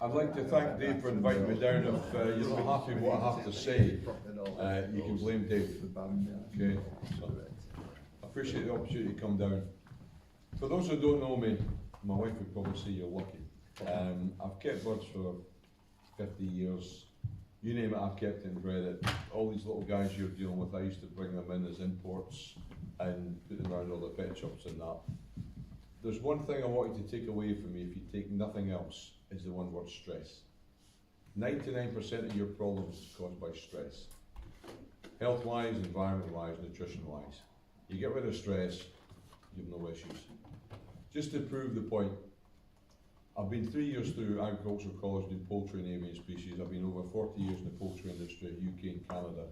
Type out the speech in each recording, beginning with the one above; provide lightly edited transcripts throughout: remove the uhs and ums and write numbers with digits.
I'd like to thank Dave for inviting me down. If you're not happy with what I have to say, you can blame Dave. Okay, so I appreciate the opportunity to come down. For those who don't know me, my wife would probably say you're lucky. I've kept birds for 50 years. You name it, I've kept and bred it. All these little guys you're dealing with, I used to bring them in as imports and put them around all the pet shops and that. There's one thing I want you to take away from me, if you take nothing else, is the one word stress. 99% of your problems is caused by stress. Health-wise, environment-wise, nutrition-wise. You get rid of stress, you have no issues. Just to prove the point, I've been 3 years through agricultural college doing poultry and avian species. I've been over 40 years in the poultry industry, UK and Canada.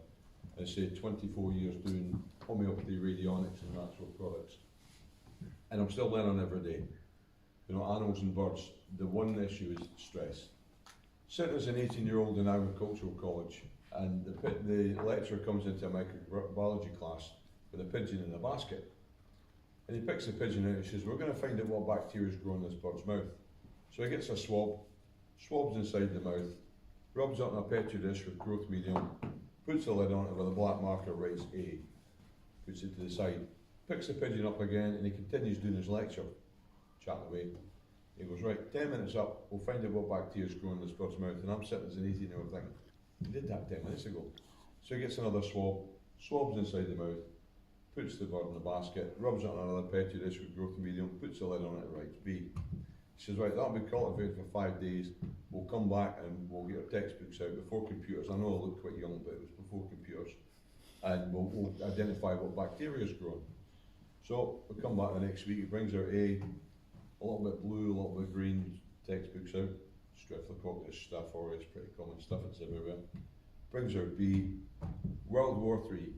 I say 24 years doing homeopathy, radionics and natural products. And I'm still learning every day. You know, animals and birds, the one issue is stress. Sitting as an 18-year-old in agricultural college, and the lecturer comes into a microbiology class with a pigeon in a basket. And he picks the pigeon out and he says, we're going to find out what bacteria is growing in this bird's mouth. So he gets a swab, swabs inside the mouth, rubs it on a petri dish with growth medium, puts the lid on it with a black marker, writes A, puts it to the side, picks the pigeon up again, and he continues doing his lecture, chatting away. He goes, right, 10 minutes up, we'll find out what bacteria is growing in this bird's mouth. And I'm sitting as an 18-year-old thinking, he did that 10 minutes ago. So he gets another swab, swabs inside the mouth, puts the bird in the basket, rubs it on another petri dish with growth medium, puts the lid on it, and writes B. He says, right, that'll be cultivated for 5 days. We'll come back and we'll get our textbooks out before computers. I know I look quite young, but it was before computers. And we'll identify what bacteria is growing. So we come back the next week, he brings out A little bit blue, a little bit green, textbooks out. Streptococcus, Staph aureus, pretty common stuff, it's everywhere. Brings out B, World War III,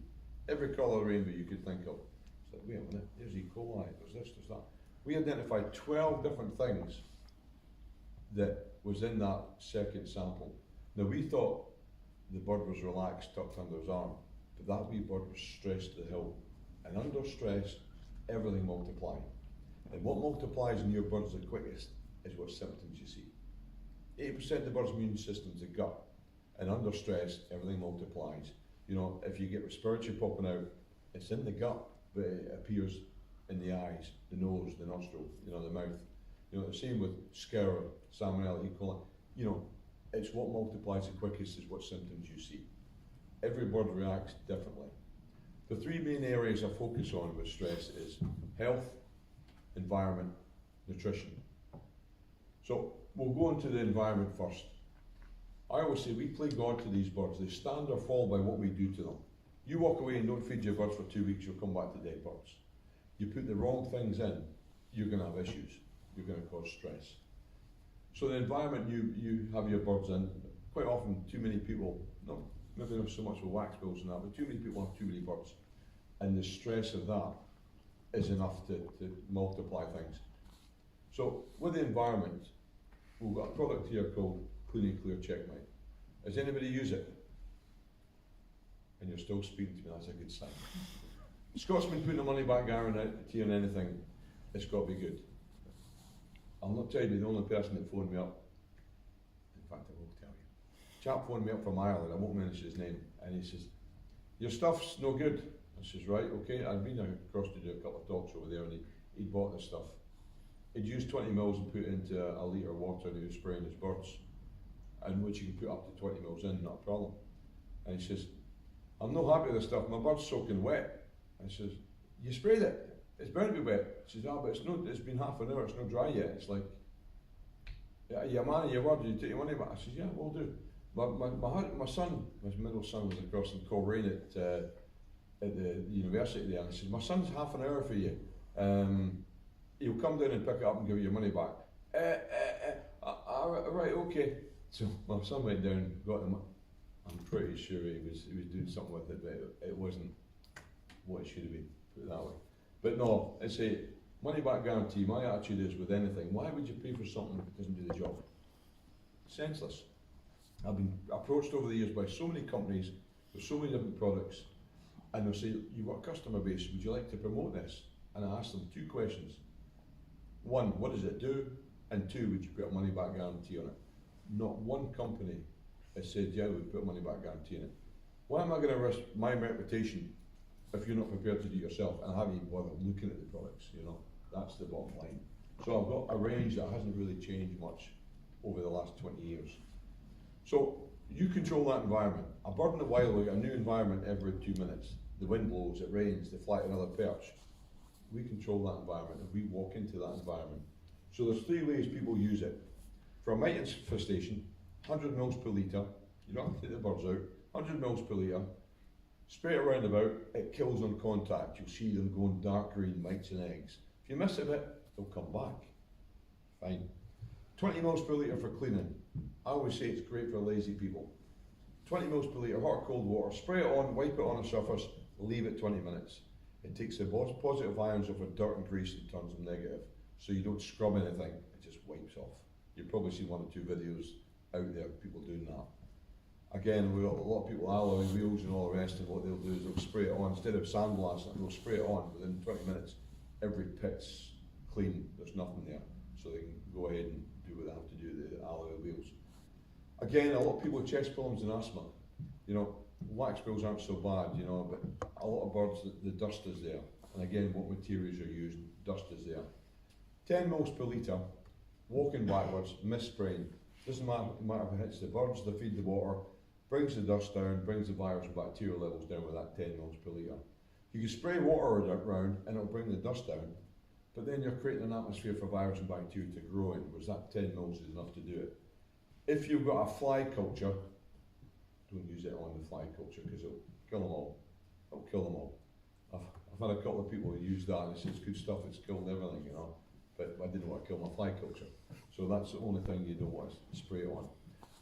every colour rainbow you could think of. It's like, wait a minute, there's E. coli, there's this, there's that. We identified 12 different things that was in that second sample. Now we thought the bird was relaxed, tucked under his arm, but that wee bird was stressed to the hill. And under stress, everything multiplies. And what multiplies in your birds the quickest is what symptoms you see. 80% of the bird's immune system's the gut, and under stress, everything multiplies. You know, if you get respiratory popping out, it's in the gut, but it appears in the eyes, the nose, the nostril, you know, the mouth. You know, the same with scurvy, salmonella, E. coli. You know, it's what multiplies the quickest is what symptoms you see. Every bird reacts differently. The three main areas I focus on with stress is health, environment, nutrition. So we'll go into the environment first. I always say we play God to these birds. They stand or fall by what we do to them. You walk away and don't feed your birds for 2 weeks, you'll come back to dead birds. You put the wrong things in, you're going to have issues. You're going to cause stress. So the environment you have your birds in, quite often too many people, maybe not so much with wax bills and that, but too many people have too many birds. And the stress of that is enough to multiply things. So with the environment, we've got a product here called Clean and Clear Checkmate. Does anybody use it? And you're still speaking to me, that's a good sign. Scotsman putting a money back guarantee on anything, it's got to be good. I'll not tell you the only person that phoned me up. In fact, I will tell you. Chap phoned me up from Ireland, I won't mention his name, and he says, your stuff's no good. I says, right, okay. I'd been across to do a couple of talks over there, and he'd bought this stuff. He'd used 20 mils and put it into a litre of water, and he was spraying his birds, and which you can put up to 20 mils in, not a problem. And he says, I'm not happy with this stuff, my bird's soaking wet. I says, you sprayed it, it's bound to be wet. She says, but it's been half an hour, it's not dry yet. It's like, yeah, you're a man of your word, you take your money back. I says, yeah, we'll do. My son, my middle son was across in Coleraine at the university there, and I said, my son's half an hour for you. He'll come down and pick it up and give you your money back. Right, okay. So my son went down, got them. I'm pretty sure he was doing something with it, but it wasn't what it should have been, put it that way. But no, it's a money back guarantee. My attitude is with anything, why would you pay for something that doesn't do the job? Senseless. I've been approached over the years by so many companies with so many different products, and they'll say, you've got a customer base, would you like to promote this? And I ask them two questions. One, what does it do? And 2, would you put a money back guarantee on it? Not one company has said, yeah, we'd put a money back guarantee on it. Why am I going to risk my reputation if you're not prepared to do it yourself and haven't even bothered looking at the products, you know? That's the bottom line. So I've got a range that hasn't really changed much over the last 20 years. So you control that environment. A bird in the wild will get a new environment every 2 minutes. The wind blows, it rains, they fly to another perch. We control that environment and we walk into that environment. So there's 3 ways people use it. For a mite infestation, 100 mils per litre, you don't have to take the birds out, 100 mils per litre, spray it around about, it kills on contact. You'll see them going dark green, mites and eggs. If you miss a bit, they'll come back. Fine. 20 mils per litre for cleaning. I always say it's great for lazy people. 20 mils per litre, hot or cold water, spray it on, wipe it on a surface, leave it 20 minutes. It takes the positive ions off of dirt and grease and turns them negative. So you don't scrub anything, it just wipes off. You've probably seen 1 or 2 videos out there of people doing that. Again, we've got a lot of people alloying wheels and all the rest, and what they'll do is they'll spray it on, instead of sandblasting it, they'll spray it on within 20 minutes. Every pit's clean, there's nothing there. So they can go ahead and do what they have to do, the alloy wheels. Again, a lot of people with chest problems and asthma, you know, wax bills aren't so bad, you know, but a lot of birds, the dust is there. And again, what materials are used, dust is there. 10 mils per litre, walking backwards, mist-spraying. Doesn't matter if it hits the birds, they feed the water, brings the dust down, brings the virus and bacterial levels down with that 10 mils per litre. You can spray water around and it'll bring the dust down, but then you're creating an atmosphere for virus and bacteria to grow in, whereas that 10 mils is enough to do it. If you've got a fly culture, don't use it on the fly culture because it'll kill them all. It'll kill them all. I've had a couple of people who use that and it's good stuff, it's killed everything, you know. But I didn't want to kill my fly culture. So that's the only thing you don't want to spray it on.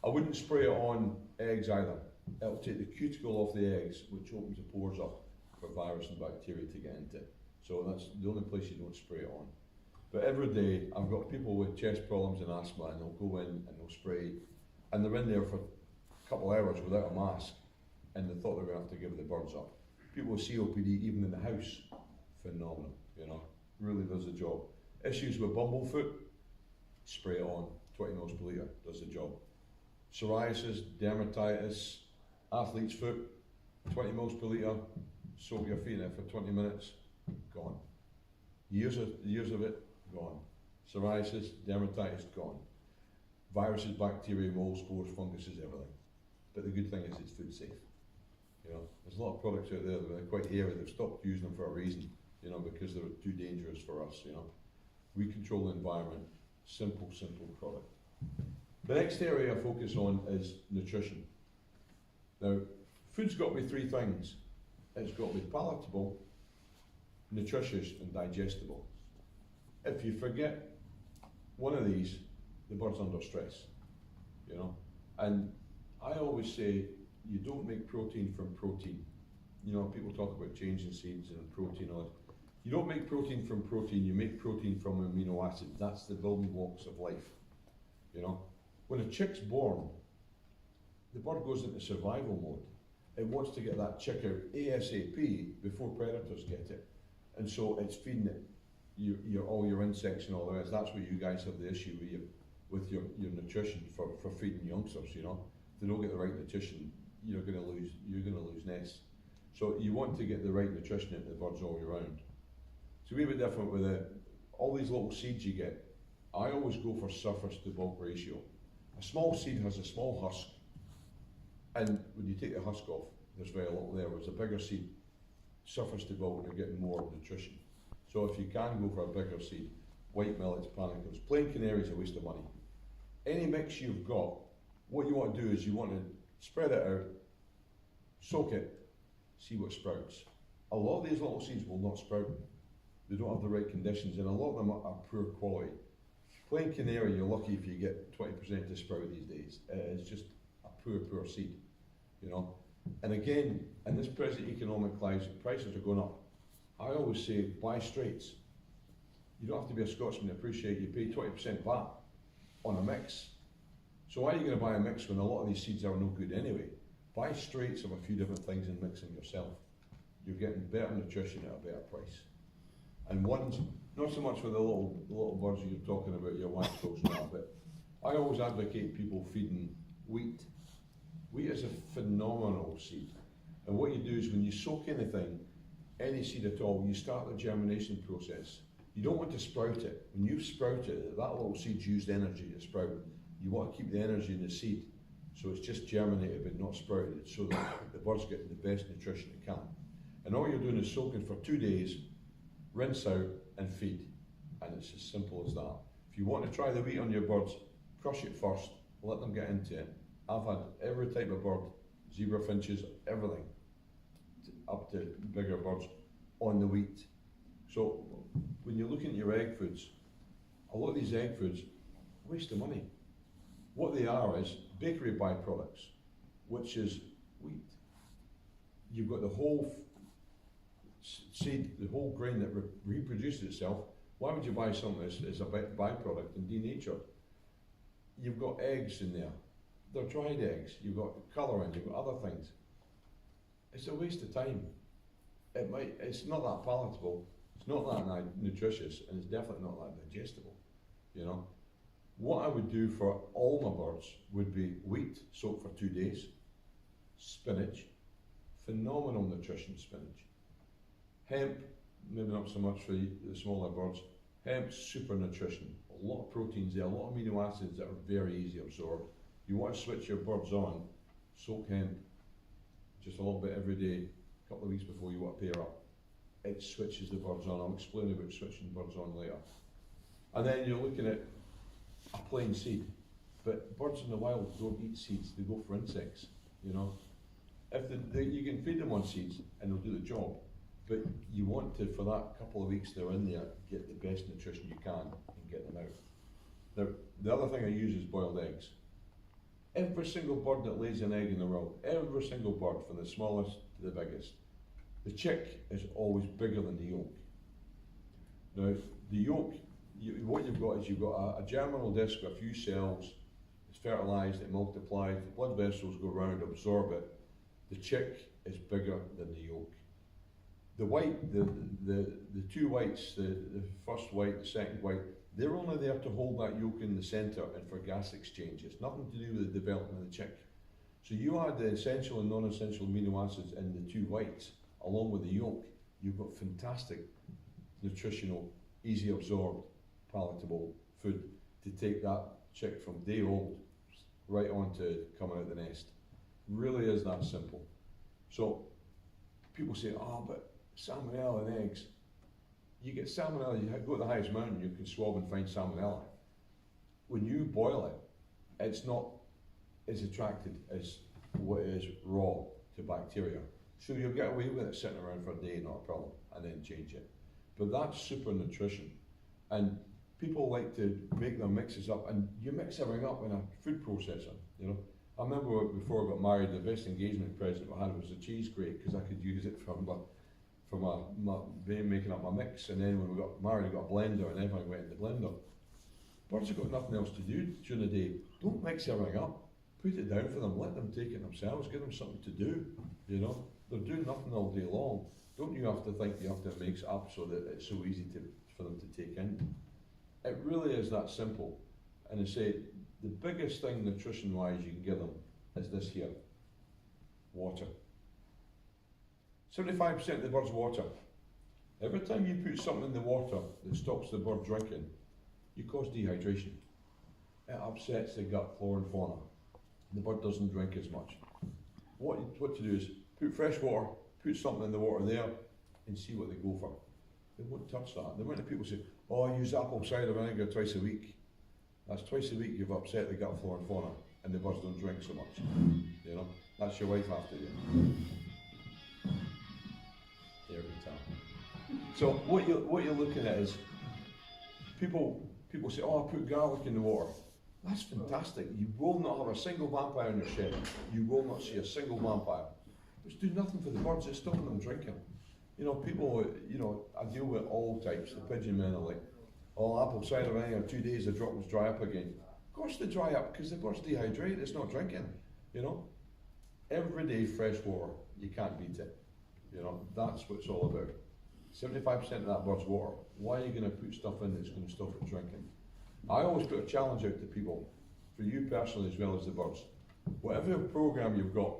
I wouldn't spray it on eggs either. It'll take the cuticle off the eggs, which opens the pores up for virus and bacteria to get into. So that's the only place you don't spray it on. But every day, I've got people with chest problems and asthma, and they'll go in and they'll spray, and they're in there for a couple of hours without a mask, and they thought they were going to have to give the birds up. People with COPD, even in the house, phenomenal, you know, really does the job. Issues with bumblefoot, spray it on, 20 mils per litre, does the job. Psoriasis, dermatitis, athlete's foot, 20 mils per litre, soak your feet in it for 20 minutes, gone. Years of it, gone. Psoriasis, dermatitis, gone. Viruses, bacteria, mold, spores, funguses, everything. But the good thing is it's food safe. You know, there's a lot of products out there that are quite hairy, they've stopped using them for a reason, you know, because they're too dangerous for us, you know. We control the environment, simple product. The next area I focus on is nutrition. Now, food's got to be 3 things. It's got to be palatable, nutritious and digestible. If you forget one of these, the bird's under stress, you know. And I always say, you don't make protein from protein. You know, people talk about changing seeds and protein on. You don't make protein from protein, you make protein from amino acids. That's the building blocks of life, you know. When a chick's born, the bird goes into survival mode. It wants to get that chick out ASAP before predators get it. And so it's feeding it all your insects and all the rest. That's where you guys have the issue with your nutrition for feeding youngsters, you know. If they don't get the right nutrition, you're gonna lose nests. So you want to get the right nutrition into the birds all year round. It's a wee bit different with all these little seeds you get. I always go for surface to bulk ratio. A small seed has a small husk, and when you take the husk off, there's very little there. Whereas a bigger seed, surface to bulk, you're getting more nutrition. So if you can go for a bigger seed, white millets, panicles, plain canary is a waste of money. Any mix you've got, what you want to do is you want to spread it out, soak it, see what sprouts. A lot of these little seeds will not sprout. They don't have the right conditions, and a lot of them are poor quality. Plain canary, you're lucky if you get 20% to sprout these days. It's just a poor seed, you know. And again, in this present economic climate, prices are going up. I always say, buy straights. You don't have to be a Scotsman to appreciate you pay 20% VAT on a mix. So why are you going to buy a mix when a lot of these seeds are no good anyway? Buy straights of a few different things and mix them yourself. You're getting better nutrition at a better price. And ones, not so much for the little birds you're talking about, your wax bills, no. I always advocate people feeding wheat. Wheat is a phenomenal seed. And what you do is when you soak anything, any seed at all, you start the germination process. You don't want to sprout it. When you sprout it, that little seed's used energy to sprout. You want to keep the energy in the seed, so it's just germinated but not sprouted, so that the bird's getting the best nutrition it can. And all you're doing is soaking for 2 days, rinse out and feed. And it's as simple as that. If you want to try the wheat on your birds, crush it first, let them get into it. I've had every type of bird, zebra finches, everything, up to bigger birds, on the wheat. So when you're looking at your egg foods, a lot of these egg foods, waste of money. What they are is bakery byproducts, which is wheat. You've got the whole seed, the whole grain that reproduces itself. Why would you buy something as a byproduct and denatured? You've got eggs in there. They're dried eggs. You've got colouring, you've got other things. It's a waste of time. It's not that palatable, it's not that nutritious, and it's definitely not that digestible, you know. What I would do for all my birds would be wheat, soaked for 2 days, spinach, phenomenal nutrition spinach, hemp, maybe not so much for the smaller birds, hemp, super nutrition, a lot of proteins there, a lot of amino acids that are very easy absorbed. You want to switch your birds on, soak hemp, just a little bit every day, a couple of weeks before you want to pair up. It switches the birds on. I'll explain about switching birds on later. And then you're looking at a plain seed. But birds in the wild don't eat seeds, they go for insects, you know. If you can feed them on seeds and they'll do the job, but you want to, for that couple of weeks they're in there, get the best nutrition you can and get them out. The other thing I use is boiled eggs. Every single bird that lays an egg in the world, every single bird, from the smallest to the biggest, the chick is always bigger than the yolk. Now, the yolk, what you've got is you've got a germinal disc with a few cells, it's fertilised, it multiplies, the blood vessels go around, absorb it. The chick is bigger than the yolk. The white, the two whites, the first white, the second white, they're only there to hold that yolk in the centre and for gas exchange. It's nothing to do with the development of the chick. So you add the essential and non-essential amino acids in the two whites, along with the yolk, you've got fantastic nutritional, easy absorbed, palatable food to take that chick from day old right on to coming out the nest. Really is that simple. So people say, oh, but salmonella in eggs. You get salmonella, you go to the highest mountain, you can swab and find salmonella. When you boil it, it's not as attracted as what is raw to bacteria. So you'll get away with it sitting around for a day, not a problem, and then change it. But that's super nutrition. And people like to make their mixes up, and you mix everything up in a food processor, you know. I remember before I got married, the best engagement present I had was a cheese grate, because I could use it for making up my mix. And then when we got married, I got a blender, and everything went in the blender. Birds have got nothing else to do during the day. Don't mix everything up. Put it down for them, let them take it themselves, give them something to do, you know. They're doing nothing all day long. Don't you have to think you have to mix it up so that it's so easy for them to take in. It really is that simple. And I say, the biggest thing nutrition-wise you can give them is this here, water. 75% of the bird's water. Every time you put something in the water that stops the bird drinking, you cause dehydration. It upsets the gut flora and fauna. The bird doesn't drink as much. What to do is put fresh water, put something in the water there, and see what they go for. They won't touch that. The amount of people say, oh, I use apple cider vinegar twice a week. That's twice a week you've upset the gut flora and fauna, and the birds don't drink so much. You know, that's your wife after you. Every time. So what you're looking at is people say, oh, I put garlic in the water. That's fantastic. You will not have a single vampire in your shed. You will not see a single vampire. It's doing nothing for the birds, it's stopping them drinking. You know, people, you know, I deal with all types. The pigeon men are like, oh, apple cider vinegar, 2 days the droppings dry up again. Of course they dry up, because the bird's dehydrated, it's not drinking, you know. Every day fresh water, you can't beat it. You know, that's what it's all about. 75% of that bird's water. Why are you going to put stuff in that's going to stop it drinking? I always put a challenge out to people. for you personally as well as the birds. Whatever program you've got,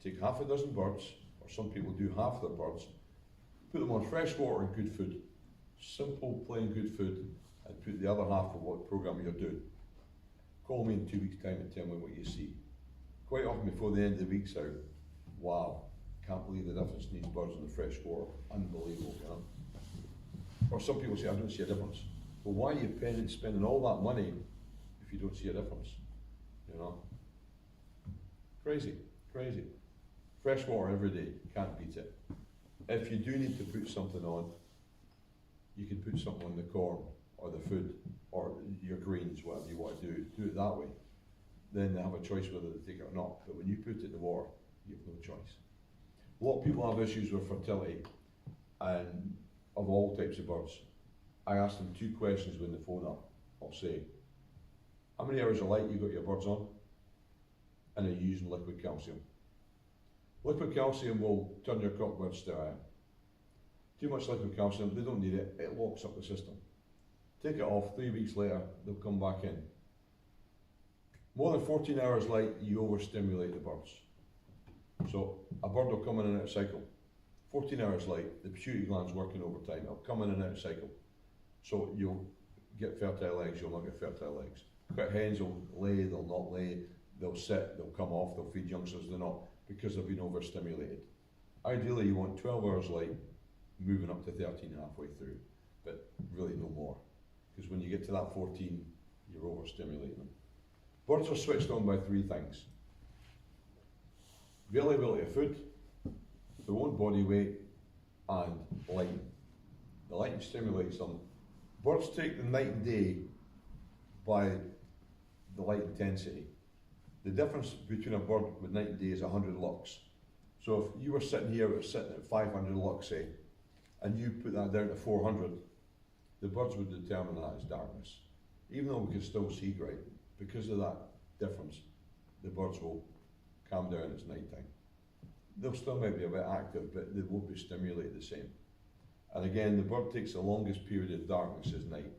take half a dozen birds, or some people do half their birds, put them on fresh water and good food. Simple, plain good food, and put the other half of what program you're doing. Call me in 2 weeks' time and tell me what you see. Quite often before the end of the week's out, wow, can't believe the difference in these birds in the fresh water. Unbelievable, you know. Or some people say, I don't see a difference. Well, why are you spending all that money if you don't see a difference? You know? Crazy, crazy. Fresh water every day, can't beat it. If you do need to put something on, you can put something on the corn, or the food, or your greens, whatever you want to do it that way. Then they have a choice whether they take it or not. But when you put it in the water, you have no choice. A lot of people have issues with fertility, and of all types of birds. I ask them 2 questions when they phone up. I'll say, how many hours of light you got your birds on? And are you using liquid calcium? Liquid calcium will turn your cock birds sterile. Too much liquid calcium, they don't need it, it locks up the system. Take it off, 3 weeks later, they'll come back in. More than 14 hours light, you overstimulate the birds. So a bird will come in and out of cycle. 14 hours light, the pituitary gland's working overtime, it'll come in and out of cycle. So you'll get fertile eggs, you'll not get fertile eggs. But hens will lay, they'll not lay, they'll sit, they'll come off, they'll feed youngsters, they're not, because they've been overstimulated. Ideally you want 12 hours light, moving up to 13 halfway through, but really no more. Because when you get to that 14, you're overstimulating them. Birds are switched on by 3 things. Availability of food, their own body weight, and lighting. The lighting stimulates them. Birds take the night and day by the light intensity. The difference between a bird with night and day is 100 lux. So if you were sitting here, sitting at 500 lux, say, and you put that down to 400, the birds would determine that as darkness. Even though we can still see great, because of that difference, the birds will calm down, it's night time. They'll still might be a bit active, but they won't be stimulated the same. And again, the bird takes the longest period of darkness is night.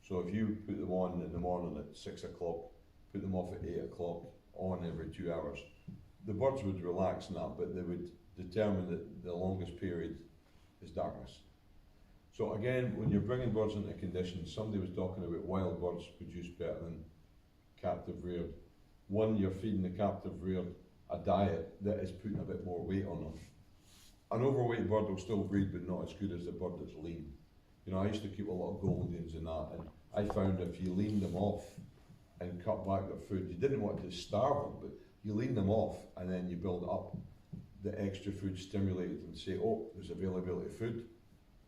So if you put them on in the morning at 6 o'clock, put them off at 8 o'clock, on every 2 hours, the birds would relax in that, but they would determine that the longest period is darkness. So again, when you're bringing birds into conditions, somebody was talking about wild birds produce better than captive reared. One, you're feeding the captive reared a diet that is putting a bit more weight on them. An overweight bird will still breed, but not as good as the bird that's lean. You know, I used to keep a lot of Goldens and that, and I found if you leaned them off and cut back their food, you didn't want to starve them, but you lean them off and then you build up the extra food, stimulated them, say, oh, there's availability of food,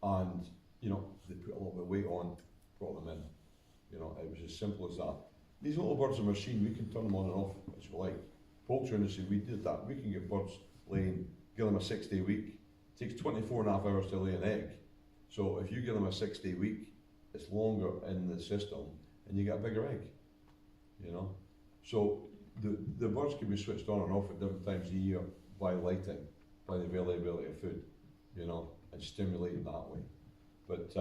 and you know, they put a little bit of weight on, brought them in. You know, it was as simple as that. These little birds are machine, we can turn them on and off as we like. Poultry industry, we did that. We can get birds laying, give them a 6-day week. It takes 24 and a half hours to lay an egg. So if you give them a 6-day week, it's longer in the system and you get a bigger egg, you know. So the birds can be switched on and off at different times of the year by lighting, by the availability of food, you know, and stimulating that way. But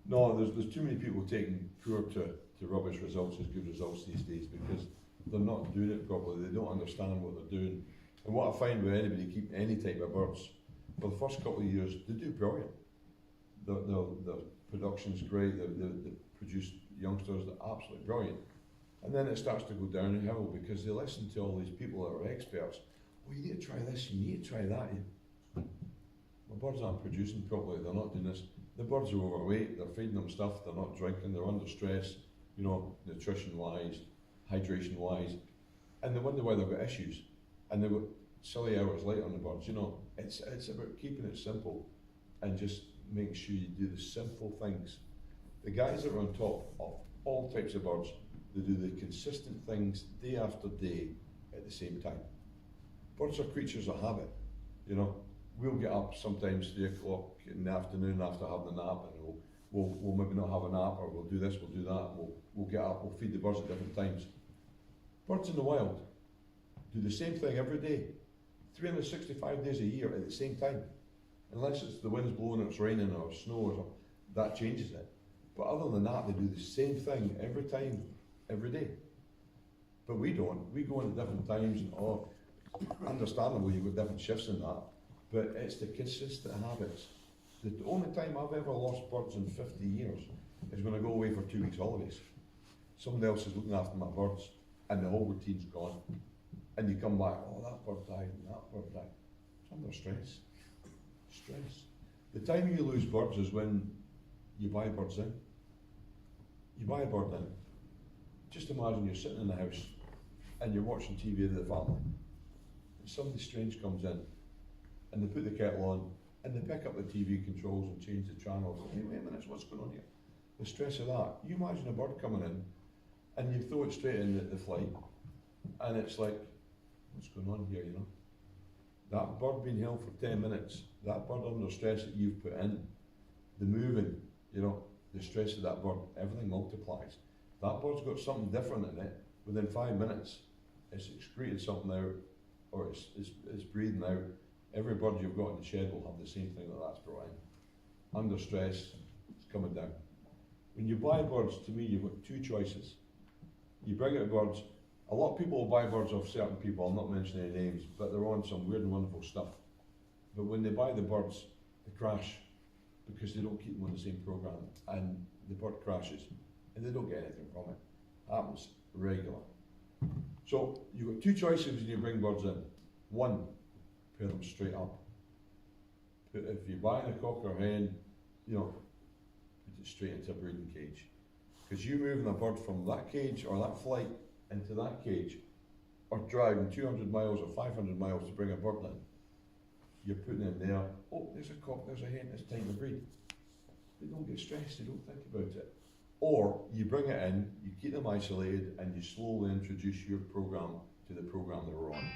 no, there's too many people taking poor to rubbish results as good results these days because they're not doing it properly, they don't understand what they're doing. And what I find with anybody keeping any type of birds, for the first couple of years, they do brilliant. The production's great, they produce youngsters, they're absolutely brilliant. And then it starts to go downhill because they listen to all these people that are experts. Oh, you need to try this, you need to try that. My birds aren't producing properly, they're not doing this. The birds are overweight, they're feeding them stuff, they're not drinking, they're under stress, you know, nutrition-wise, hydration-wise, and they wonder why they've got issues. And they've got silly hours light on the birds, you know. It's about keeping it simple and just making sure you do the simple things. The guys that are on top of all types of birds, they do the consistent things day after day at the same time. Birds are creatures of habit, you know. We'll get up sometimes 3 o'clock in the afternoon after having a nap, and we'll maybe not have a nap, or we'll do this, we'll do that, we'll get up, we'll feed the birds at different times. Birds in the wild do the same thing every day, 365 days a year at the same time. Unless it's the wind's blowing or it's raining or snow or something, that changes it. But other than that, they do the same thing every time, every day. But we don't. We go in at different times, and understandably you've got different shifts in that, but it's the consistent habits. The only time I've ever lost birds in 50 years is when I go away for 2 weeks holidays. Somebody else is looking after my birds, and the whole routine's gone. And you come back, oh, that bird died, and that bird died. It's under stress. Stress. The time you lose birds is when you buy birds in. You buy a bird in. Just imagine you're sitting in the house and you're watching TV with the family. And somebody strange comes in and they put the kettle on and they pick up the TV controls and change the channels. Hey, wait a minute, what's going on here? The stress of that. You imagine a bird coming in and you throw it straight in the flight and it's like, what's going on here, you know? That bird being held for 10 minutes, that bird under stress that you've put in, the moving, you know, the stress of that bird, everything multiplies. That bird's got something different in it. Within 5 minutes, it's excreted something out, or it's breathing out. Every bird you've got in the shed will have the same thing that that's brought in. Under stress, it's coming down. When you buy birds, to me, you've got two choices. You bring out birds. A lot of people will buy birds off certain people. I'm not mentioning any names, but they're on some weird and wonderful stuff. But when they buy the birds, they crash because they don't keep them on the same program, and the bird crashes, and they don't get anything from it. Happens regular. So you've got two choices when you bring birds in. One, pair them straight up. If you're buying a cock or hen, you know, put it straight into a breeding cage. Because you moving a bird from that cage or that flight into that cage, or driving 200 miles or 500 miles to bring a bird in, you're putting in there, oh, there's a cock, there's a hen, it's time to breed. They don't get stressed, they don't think about it. Or you bring it in, you keep them isolated, and you slowly introduce your program to the program they were on.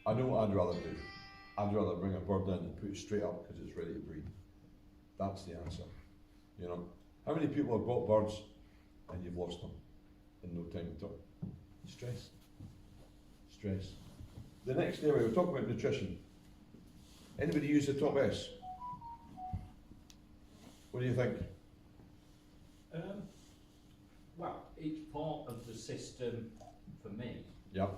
I know what I'd rather do. I'd rather bring a bird in and put it straight up because it's ready to breed. That's the answer. You know, how many people have bought birds and you've lost them in no time at all? Stress. Stress. The next area, we'll talk about nutrition. Anybody use the top S? What do you think? Well, it's part of the system for me. Yep.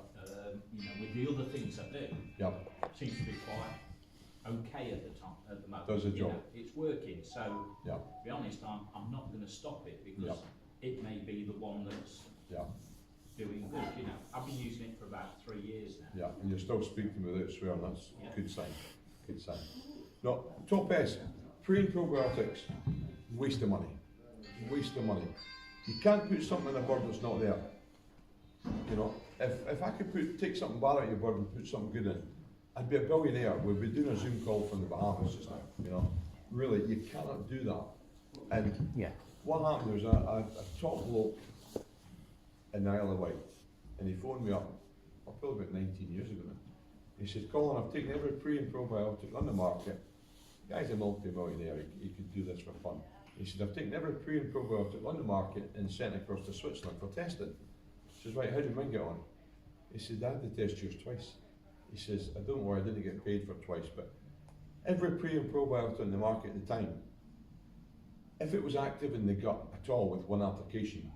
You know, with the other things I do, Yep. seems to be quite okay at the moment. Does the job. You know, it's working. So, Yep. to be honest, I'm not going to stop it because Yep. it may be the one that's Yep. doing good. You know, I've been using it for about 3 years now. Yeah, and you're still speaking without swearing, that's Yeah. a good sign. Good sign. No, top S, pre and probiotics, waste of money. Waste of money. You can't put something in a bird that's not there. You know, if I could take something bad out of your bird and put something good in, I'd be a billionaire. We'd be doing a Zoom call from the Bahamas just now, you know. Really, you cannot do that. And Yeah. what happened was a top bloke in the Isle of Wight, and he phoned me up, probably about 19 years ago now. He said, Colin, I've taken every pre and probiotic on the market. The guy's a multi-millionaire, he could do this for fun. He said, I've taken every pre and probiotic on the market and sent it across to Switzerland for testing. He says, right, how did mine get on? He said, I had to test yours twice. He says, I don't worry, I didn't get paid for twice, but every pre and probiotic on the market at the time, if it was active in the gut at all with one application,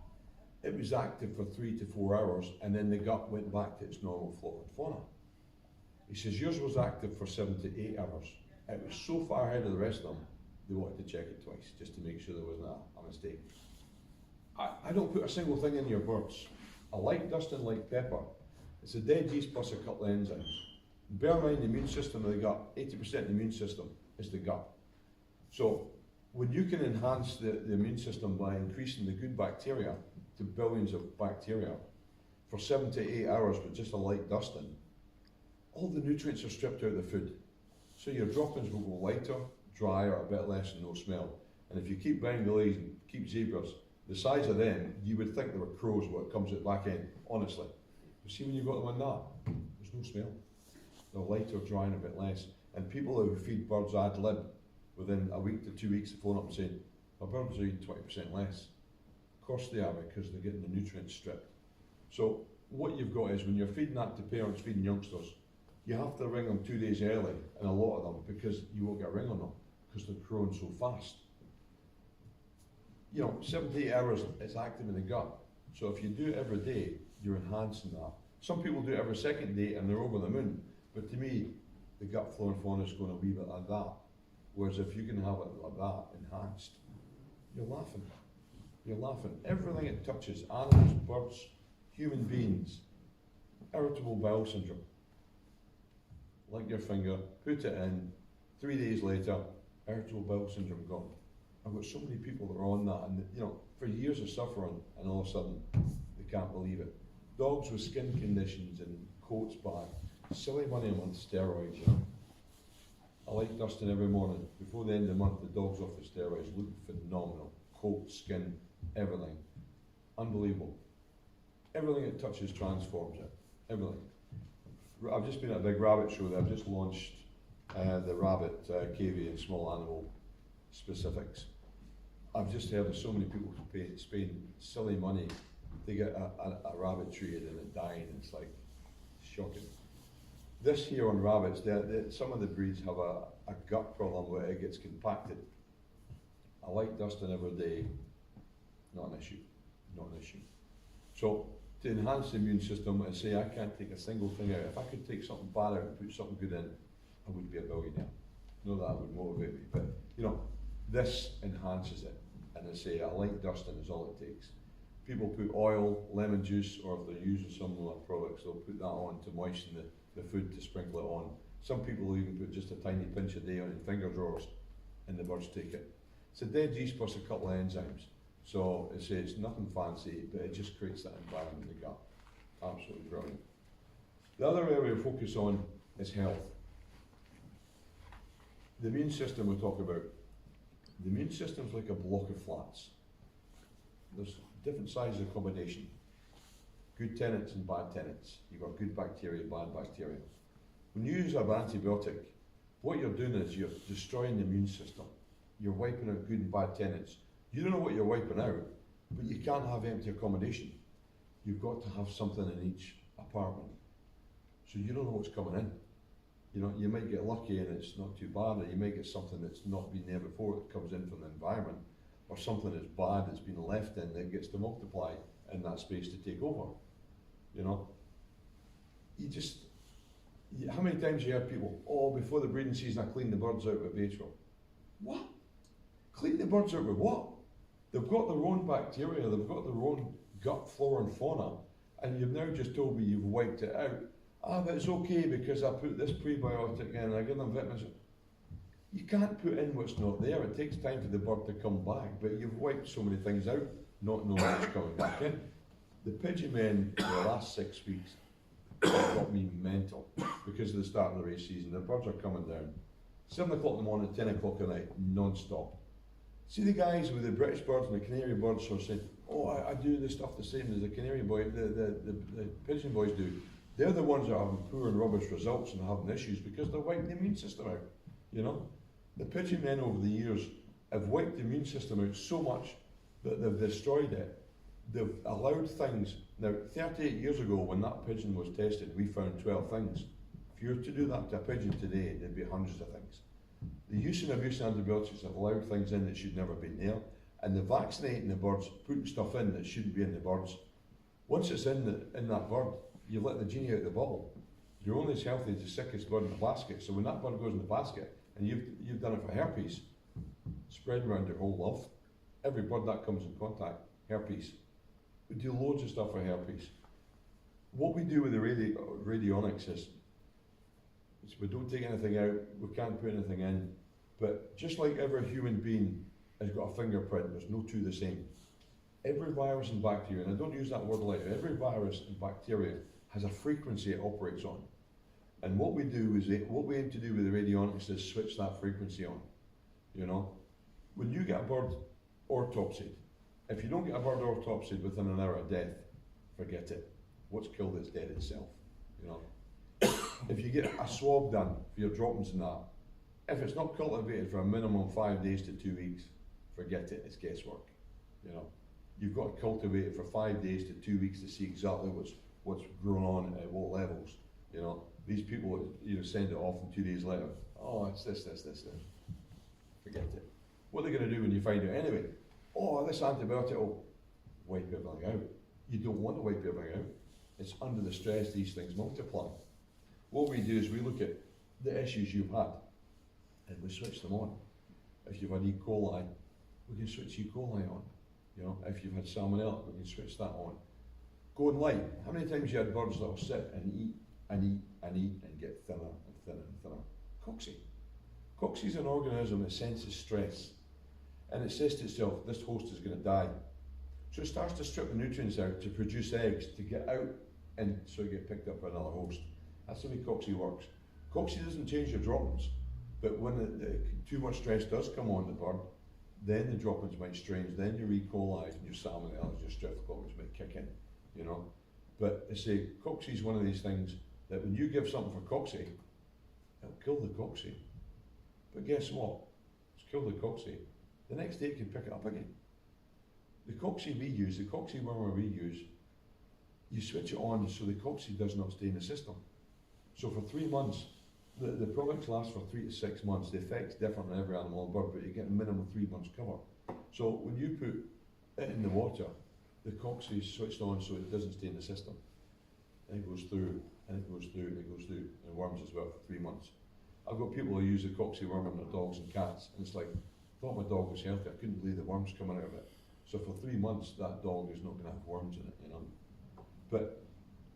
it was active for 3 to 4 hours, and then the gut went back to its normal flora and fauna. He says, yours was active for 7 to 8 hours. It was so far ahead of the rest of them, they wanted to check it twice, just to make sure there wasn't a mistake. I don't put a single thing in your birds. I like dust and like pepper. It's a dead yeast plus a couple of enzymes. Bear in mind the immune system of the gut, 80% of the immune system is the gut. So when you can enhance the immune system by increasing the good bacteria to billions of bacteria for 7 to 8 hours with just a light dusting, all the nutrients are stripped out of the food. So your droppings will go lighter, drier, a bit less, and no smell. And if you keep Bengalese and keep zebras, the size of them, you would think they were crows what comes at the back end, honestly. But see when you've got them on that, there's no smell. They're lighter, dry, and a bit less. And people who feed birds ad lib, within a week to 2 weeks, they phone up and say, my birds are eating 20% less. Of course they are, because they're getting the nutrients stripped. So what you've got is when you're feeding that to parents feeding youngsters, you have to ring them 2 days early, and a lot of them, because you won't get a ring on them, because they're growing so fast. You know, 7 to 8 hours it's active in the gut. So if you do it every day, you're enhancing that. Some people do it every second day and they're over the moon, but to me, the gut flora and fauna is going a wee bit like that. Whereas if you can have it like that, enhanced, you're laughing. You're laughing. Everything it touches, animals, birds, human beings, irritable bowel syndrome. Like your finger, put it in, 3 days later, irritable bowel syndrome gone. I've got so many people that are on that, and you know, for years of suffering, and all of a sudden, they can't believe it. Dogs with skin conditions and coats bad, silly money a month steroids, you know. I like dusting every morning. Before the end of the month, the dog's off the steroids, looking phenomenal. Coat, skin, everything. Unbelievable. Everything it touches transforms it. Everything. I've just been at a big rabbit show there. I've just launched the rabbit cavity and small animal specifics. I've just heard of so many people paying silly money to get a rabbit treated and it dying. It's like shocking. This here on rabbits, some of the breeds have a gut problem where it gets compacted. I like dusting every day, not an issue, not an issue. So to enhance the immune system, I say I can't take a single thing out. If I could take something bad out and put something good in, I would be a billionaire. No, that would motivate me, but you know, this enhances it. And I say a light dusting is all it takes. People put oil, lemon juice, or if they're using some of our products, they'll put that on to moisten the food to sprinkle it on. Some people will even put just a tiny pinch a day on in finger drawers, and the birds take it. It's a dead yeast plus a couple of enzymes. So it's nothing fancy, but it just creates that environment in the gut. Absolutely brilliant. The other area we focus on is health. The immune system we talk about. The immune system is like a block of flats. There's different sizes of accommodation. Good tenants and bad tenants. You've got good bacteria, bad bacteria. When you use an antibiotic, what you're doing is you're destroying the immune system. You're wiping out good and bad tenants. You don't know what you're wiping out, but you can't have empty accommodation. You've got to have something in each apartment. So you don't know what's coming in. You know, you might get lucky and it's not too bad, or you might get something that's not been there before that comes in from the environment, or something that's bad that's been left in that gets to multiply in that space to take over. You know, how many times you hear people, oh, before the breeding season I cleaned the birds out with Batro. What? Clean the birds out with what? They've got their own bacteria, they've got their own gut flora and fauna, and you've now just told me you've wiped it out. Ah, but it's okay because I put this prebiotic in, I give them vitamins. You can't put in what's not there. It takes time for the bird to come back, but you've wiped so many things out, not knowing what's coming back in. The pigeon men for the last 6 weeks got me mental because of the start of the race season. The birds are coming down. 7 o'clock in the morning, 10 o'clock at night, non-stop. See the guys with the British birds and the Canary birds who are saying, oh, I do this stuff the same as the Canary boy, the pigeon boys do. They're the ones that are having poor and rubbish results and having issues because they're wiping the immune system out, you know? The pigeon men over the years have wiped the immune system out so much that they've destroyed it. They've allowed things. Now, 38 years ago when that pigeon was tested, we found 12 things. If you were to do that to a pigeon today, there'd be hundreds of things. The use and abuse of antibiotics have allowed things in that should never have been there, and the vaccinating the birds, putting stuff in that shouldn't be in the birds. Once it's in that bird, you let the genie out of the bubble. You're only as healthy as the sickest bird in the basket. So when that bird goes in the basket, and you've done it for herpes, spread around your whole loft, every bird that comes in contact, herpes. We do loads of stuff for herpes. What we do with the radionics is we don't take anything out, we can't put anything in, but just like every human being has got a fingerprint, there's no two the same. Every virus and bacteria, and I don't use that word lightly, every virus and bacteria has a frequency it operates on. And what we do is, what we aim to do with the radionics is switch that frequency on. You know, when you get a bird autopsied, if you don't get a bird autopsied within an hour of death, forget it. What's killed it's dead itself, you know. If you get a swab done for your droppings and that, if it's not cultivated for a minimum 5 days to 2 weeks, forget it, it's guesswork, you know. You've got to cultivate it for 5 days to 2 weeks to see exactly what's grown on at what levels, you know. These people, you know, send it off and 2 days later, oh, it's this. Forget it. What are they going to do when you find out anyway? Oh, this antibiotic will wipe everything out. you don't want to wipe everything out. It's under the stress these things multiply. What we do is we look at the issues you've had and we switch them on. If you've had E. coli, we can switch E. coli on. You know, if you've had salmonella, we can switch that on. Going light. How many times you had birds that will sit and eat and eat and eat and get thinner and thinner and thinner? Coxie. Coxie is an organism that senses stress, and it says to itself, this host is going to die. So it starts to strip the nutrients out to produce eggs to get out, and so you get picked up by another host. That's the way Coxie works. Coxie doesn't change your droppings, but when too much stress does come on the bird, then the droppings might strange, then your E. coli and your salmonella, your streptococcus might kick in, you know. But I say, Coxie is one of these things that when you give something for Coxie, it'll kill the Coxie. But guess what? It's killed the Coxie. The next day it can pick it up again. The Coxie we use, the Coxie wormer we use, you switch it on so the Coxie does not stay in the system. So for 3 months, the products last for 3 to 6 months. The effect's different on every animal and bird, but you get a minimum 3 months cover. So when you put it in the water, the Coxie is switched on so it doesn't stay in the system. And it goes through, and it goes through, and it goes through, and worms as well for 3 months. I've got people who use the Coxie worm on their dogs and cats, and it's like, I thought my dog was healthy, I couldn't believe the worms coming out of it. So for 3 months, that dog is not going to have worms in it, you know. But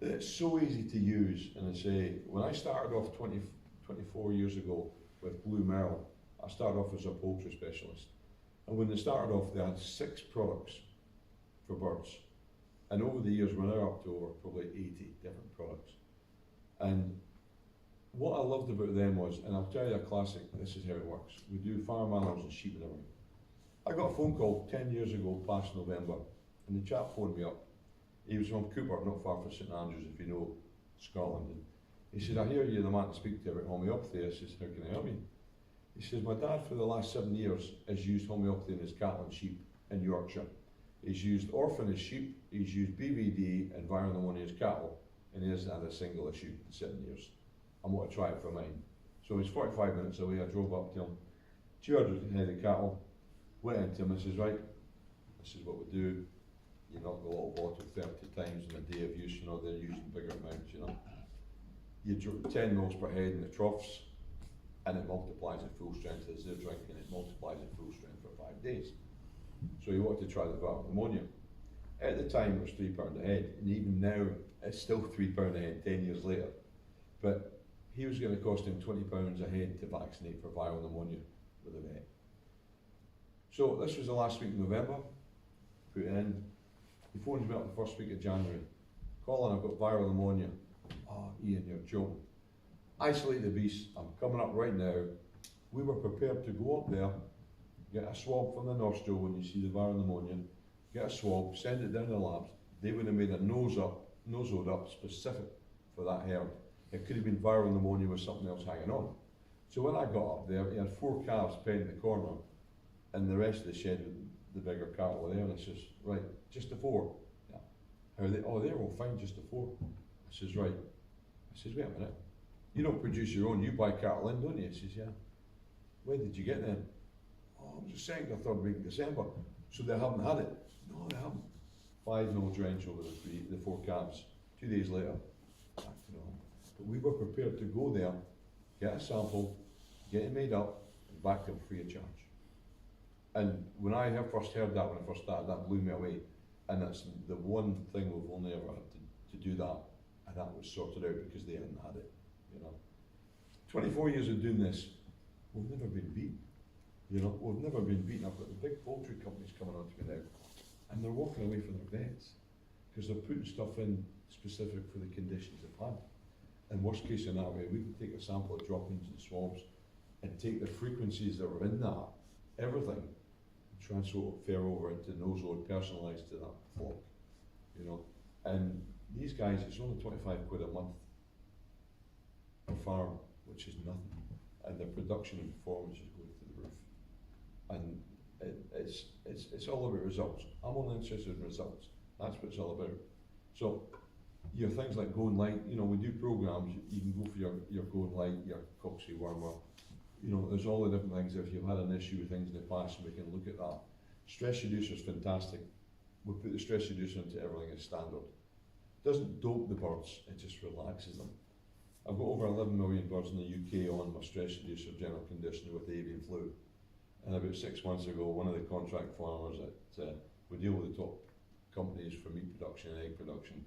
it's so easy to use, and I say, when I started off 24 years ago with Blue Merle, I started off as a poultry specialist. And when they started off, they had 6 products for birds. And over the years, we're now up to over probably 80 different products. And what I loved about them was, and I'll tell you a classic, this is how it works. We do farm animals and sheep and everything. I got a phone call 10 years ago, past November, and the chap phoned me up. He was from Cooper, not far from St Andrews, if you know Scotland. And he said, I hear you're the man to speak to about homeopathy. I says, how can I help you? He says, my dad for the last 7 years has used homeopathy in his cattle and sheep in Yorkshire. He's used Orphan in his sheep, he's used BVD and Viron in his cattle, and he hasn't had a single issue in 7 years. I want to try it for mine. So he's 45 minutes away. I drove up to him, 200 head of cattle, went into him and says, right, this is what we do. You knock the little bottle 30 times in a day of use, you know, they're using bigger amounts, you know. You drop 10 mils per head in the troughs, and it multiplies at full strength as they're drinking, it multiplies at full strength for 5 days. So he wanted to try the viral pneumonia. At the time it was £3 a head, and even now it's still £3 a head 10 years later. But he was going to cost him £20 a head to vaccinate for viral pneumonia with a vet. So this was the last week of November, put it in. He phones me up the first week of January. Colin, I've got viral pneumonia. Oh, Ian, you're joking. Isolate the beast, I'm coming up right now. We were prepared to go up there, get a swab from the nostril when you see the viral pneumonia, get a swab, send it down the labs. They would have made a nose up specific for that herd. It could have been viral pneumonia with something else hanging on. So when I got up there, he had 4 calves penned in the corner, and the rest of the shed with the bigger cattle were there, and I says, right, just the 4. Yeah. How are they? Oh, they're all fine, just the 4. I says, right. I says, wait a minute. You don't produce your own, you buy cattle in, don't you? He says, yeah. When did you get them? Oh, it was the 2nd or 3rd week in December. So they haven't had it? No, they haven't. 5 mil drench over the 4 calves. 2 days later, back to normal. But we were prepared to go there, get a sample, get it made up, and back them free of charge. And when I first heard that, when I first started, that blew me away. And that's the one thing we've only ever had to do that. And that was sorted out because they hadn't had it, you know. 24 years of doing this, we've never been beaten. You know, we've never been beaten. I've got the big poultry companies coming on to me now, and they're walking away from their vets because they're putting stuff in specific for the conditions they've had. And worst case scenario, we can take a sample of droppings and swabs and take the frequencies that were in that, everything, and transfer over into nosode, personalised to that flock, you know. And these guys, it's only 25 quid a month per farm, which is nothing, and their production and performance is going through the roof. And it's all about results. I'm only interested in results. That's what it's all about. So your things like going light, you know, we do programs. You can go for your going light, your Coxie wormer. You know, there's all the different things. If you've had an issue with things in the past, we can look at that. Stress reducer is fantastic. we put the stress reducer into everything as standard. Doesn't dope the birds, it just relaxes them. I've got over 11 million birds in the UK on my stress reducer general conditioner with avian flu. And about 6 months ago, one of the contract farmers that we deal with the top companies for meat production and egg production,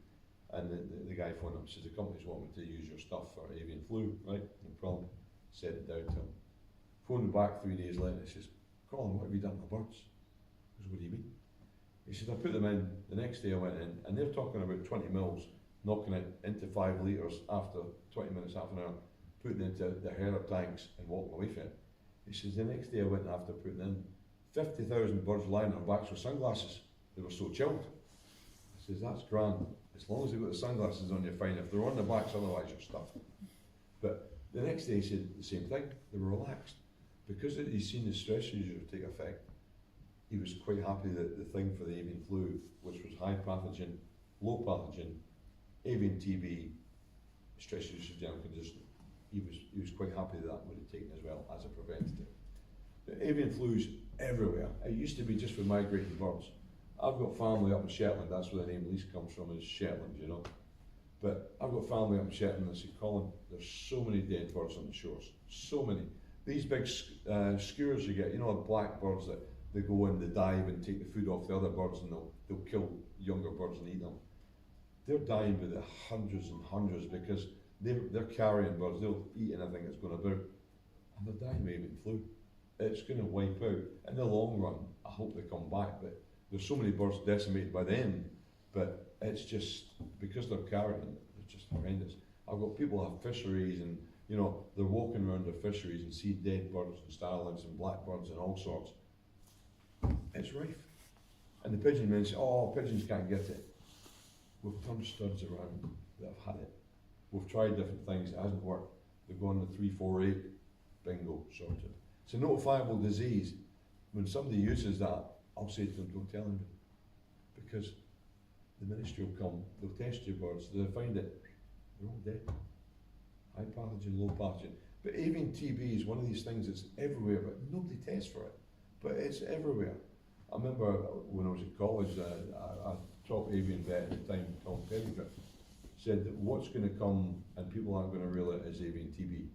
and the guy phoned up and says, the companies want me to use your stuff for avian flu, right? No problem. Sent it down to him. Phoned back 3 days later, he says, Colin, what have you done to my birds? I goes, what do you mean? He said, I put them in, the next day I went in, and they're talking about 20 mils, knocking it into 5 litres after 20 minutes, half an hour, putting it into the herder tanks and walking away from it. He says, the next day I went after putting in 50,000 birds lying on their backs with sunglasses. They were so chilled. He says, that's grand. As long as they've got the sunglasses on, you're fine. If they're on their backs, otherwise you're stuffed. But the next day he said the same thing. They were relaxed. Because he's seen the stress reducer take effect, he was quite happy that the thing for the avian flu, which was high pathogen, low pathogen, avian TB, stress reducer general conditioner, he was quite happy that would have taken as well as a preventative. The avian flu's everywhere. It used to be just for migrating birds. I've got family up in Shetland, that's where the name Leask comes from, is Shetland, you know. But I've got family up in Shetland and I say, Colin, there's so many dead birds on the shores, so many. These big skewers you get, you know, black birds that they go in, they dive and take the food off the other birds and they'll kill younger birds and eat them. They're dying by the hundreds and hundreds because they're carrion birds, they'll eat anything that's going about, and they're dying of avian flu. It's going to wipe out. In the long run, I hope they come back, but there's so many birds decimated by then, but it's just, because they're carrion, it's just horrendous. I've got people who have fisheries and, you know, they're walking around their fisheries and see dead birds and starlings and blackbirds and all sorts. It's rife. And the pigeon men say, oh, pigeons can't get it. We've turned studs around that have had it. We've tried different things, it hasn't worked. They've gone to 348, bingo, sorted. It's a notifiable disease. When somebody uses that, I'll say to them, don't tell anybody. Because the ministry will come, they'll test your birds, they'll find it, they're all dead. High pathogen, low pathogen. But avian TB is one of these things that's everywhere, but nobody tests for it. But it's everywhere. I remember when I was at college, a top avian vet at the time, Tom Pettigrew, said that what's going to come, and people aren't going to reel it, is avian TB.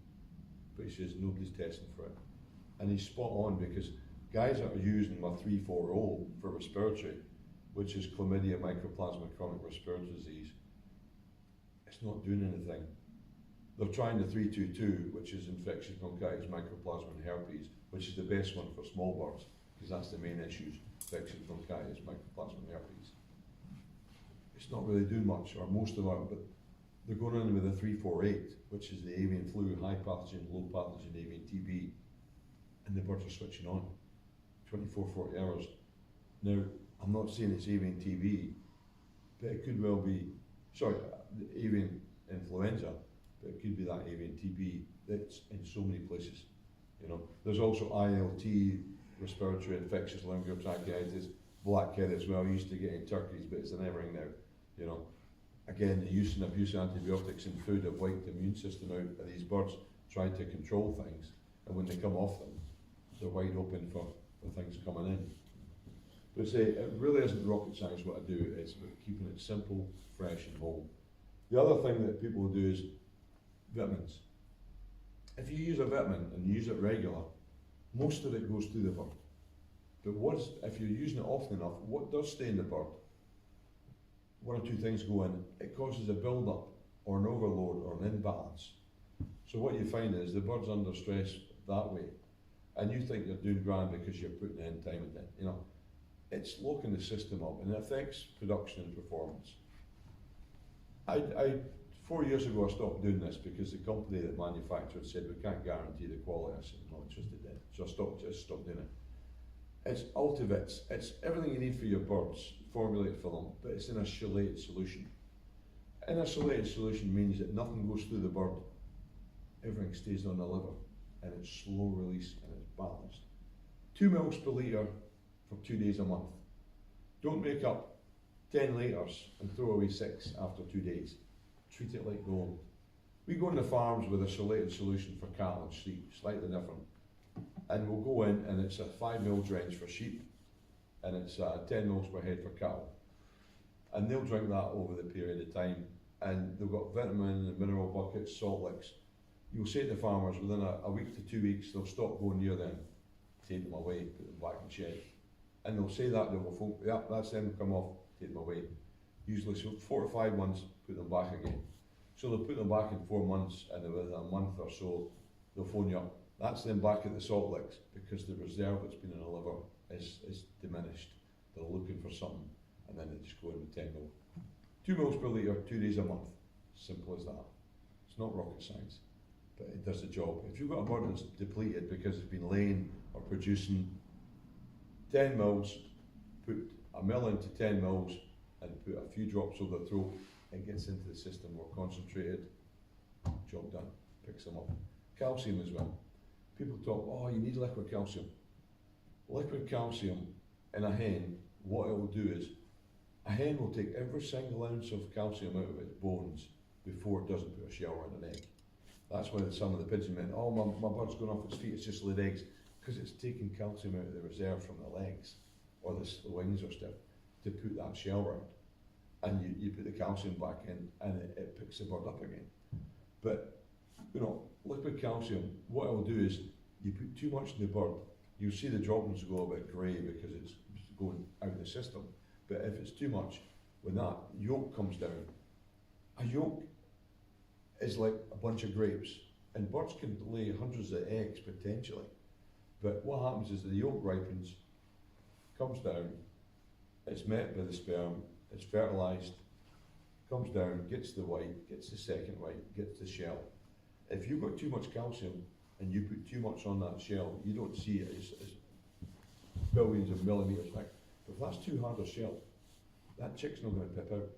But he says nobody's testing for it. And he's spot on, because guys that are using my 340 for respiratory, which is chlamydia, mycoplasma, chronic respiratory disease, it's not doing anything. They're trying the 322, which is infectious bronchitis, mycoplasma and herpes, which is the best one for small birds, because that's the main issues, infectious bronchitis, mycoplasma and herpes. It's not really doing much, or most of them, but they're going in with a 348, which is the avian flu, high pathogen, low pathogen, avian TB, and the birds are switching on 24, 40 hours. Now, I'm not saying it's avian TB, but it could well be, avian influenza, but it could be that avian TB that's in so many places. You know, there's also ILT, respiratory infectious lingual tracheitis, blackhead as well. Used to get in turkeys, but it's in everything now. You know, again, the use and abuse of antibiotics in food have wiped the immune system out of these birds, trying to control things, and when they come off them, they're wide open for things coming in. But say, it really isn't rocket science what I do, it's about keeping it simple, fresh and whole. The other thing that people do is vitamins. If you use a vitamin and you use it regular, most of it goes through the bird. But if you're using it often enough, what does stay in the bird? One or two things go in. It causes a build-up or an overload or an imbalance. So what you find is the bird's under stress that way, and you think you're doing grand because you're putting in time and then, you know, it's locking the system up and it affects production and performance. 4 years ago I stopped doing this because the company that manufactured said we can't guarantee the quality. I said, I'm not interested in it. So I just stopped doing it. It's Ultivits, it's everything you need for your birds, formulated for them, but it's in a chelated solution. In a chelated solution means that nothing goes through the bird, everything stays on the liver, and it's slow release and it's balanced. 2 mils per litre for 2 days a month. Don't make up 10 litres and throw away 6 after 2 days. Treat it like gold. We go into farms with a chelated solution for cattle and sheep, slightly different. And we'll go in and it's a 5 mil drench for sheep and it's 10 mils per head for cattle. and they'll drink that over the period of time, and they've got vitamin and mineral buckets, salt licks. You'll say to farmers within a week to 2 weeks, they'll stop going near them, take them away, put them back in shed. And they'll say that, they'll go, yeah, that's them, come off, take them away. Usually, so 4 to 5 months, put them back again. So they'll put them back in 4 months, and within a month or so, they'll phone you up. That's them back at the salt licks, because the reserve that's been in the liver is diminished. They're looking for something, and then they just go in with 10 mil. 2 mils per litre, 2 days a month. Simple as that. It's not rocket science, but it does the job. If you've got a bird that's depleted because it's been laying or producing 10 mils, put a mil into 10 mils, and put a few drops over the throat, it gets into the system more concentrated, job done, picks them up. Calcium as well. People talk, oh, you need liquid calcium. Liquid calcium in a hen, what it will do is, a hen will take every single ounce of calcium out of its bones before it doesn't put a shell around an egg. That's why some of the pigeon men, oh, my bird's going off its feet, it's just laid eggs, because it's taking calcium out of the reserve from the legs, or the wings or stuff, to put that shell round. And you put the calcium back in, and it picks the bird up again. But, you know, liquid calcium, what it will do is, you put too much in the bird, you'll see the droppings go a bit grey because it's going out of the system. But if it's too much, when that yolk comes down, a yolk is like a bunch of grapes, and birds can lay hundreds of eggs potentially. But what happens is the yolk ripens, comes down, it's met by the sperm, it's fertilised, comes down, gets the white, gets the second white, gets the shell. If you've got too much calcium and you put too much on that shell, you don't see it as billions of millimetres thick. But if that's too hard a shell, that chick's not going to pip out.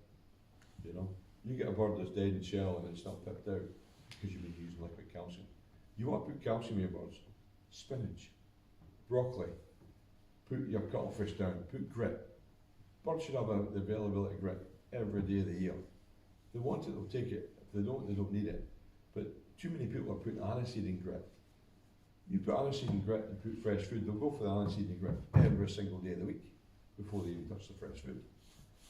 You know, you get a bird that's dead in shell and it's not pipped out because you've been using liquid calcium. You want to put calcium in your birds? Spinach, broccoli, put your cuttlefish down, put grit. Birds should have the availability of grit every day of the year. If they want it, they'll take it. If they don't need it. But too many people are putting aniseed in grit. You put aniseed in grit and put fresh food, they'll go for the aniseed and grit every single day of the week before they even touch the fresh food.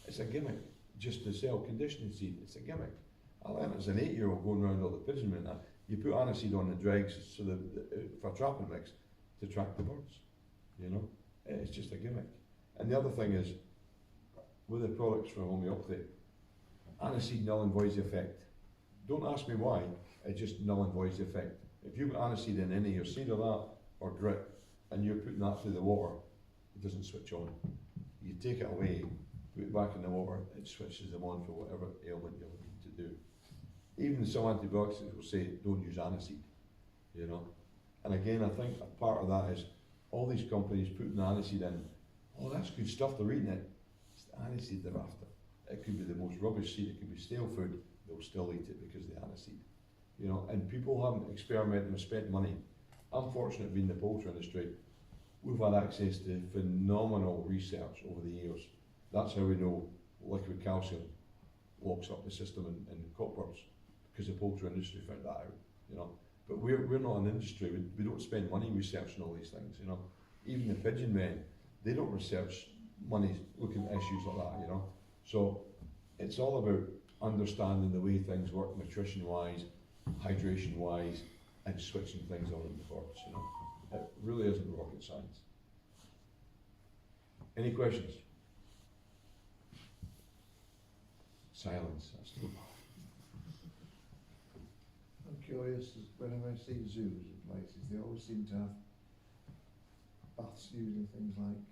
It's a gimmick, just to sell conditioning seed. It's a gimmick. I learned as an 8-year-old going around all the pigeon men, you put aniseed on the dregs so that for trapping mix to track the birds. You know, it's just a gimmick. And the other thing is, with the products from homeopathy, aniseed null and voids the effect. Don't ask me why, it just null and voids the effect. If you put aniseed in any of your seed or that, or grit, and you're putting that through the water, it doesn't switch on. You take it away, put it back in the water, it switches them on for whatever ailment you're looking to do. Even some antibiotics will say, don't use aniseed, you know. And again, I think a part of that is all these companies putting aniseed in, oh, that's good stuff, they're eating it. It's the aniseed they're after. It could be the most rubbish seed, it could be stale food, they'll still eat it because of the aniseed. You know, and people haven't experimented and spent money. I'm fortunate being in the poultry industry. We've had access to phenomenal research over the years. That's how we know liquid calcium locks up the system in cockbirds, because the poultry industry found that out, you know. But we're not an industry, we don't spend money researching all these things, you know. Even the pigeon men, they don't research money looking at issues like that, you know. So it's all about understanding the way things work nutrition-wise, hydration-wise, and switching things on in the birds, you know. It really isn't rocket science. Any questions? Silence. That's too I'm curious, whenever I see zoos and places, they always seem to have baths using things like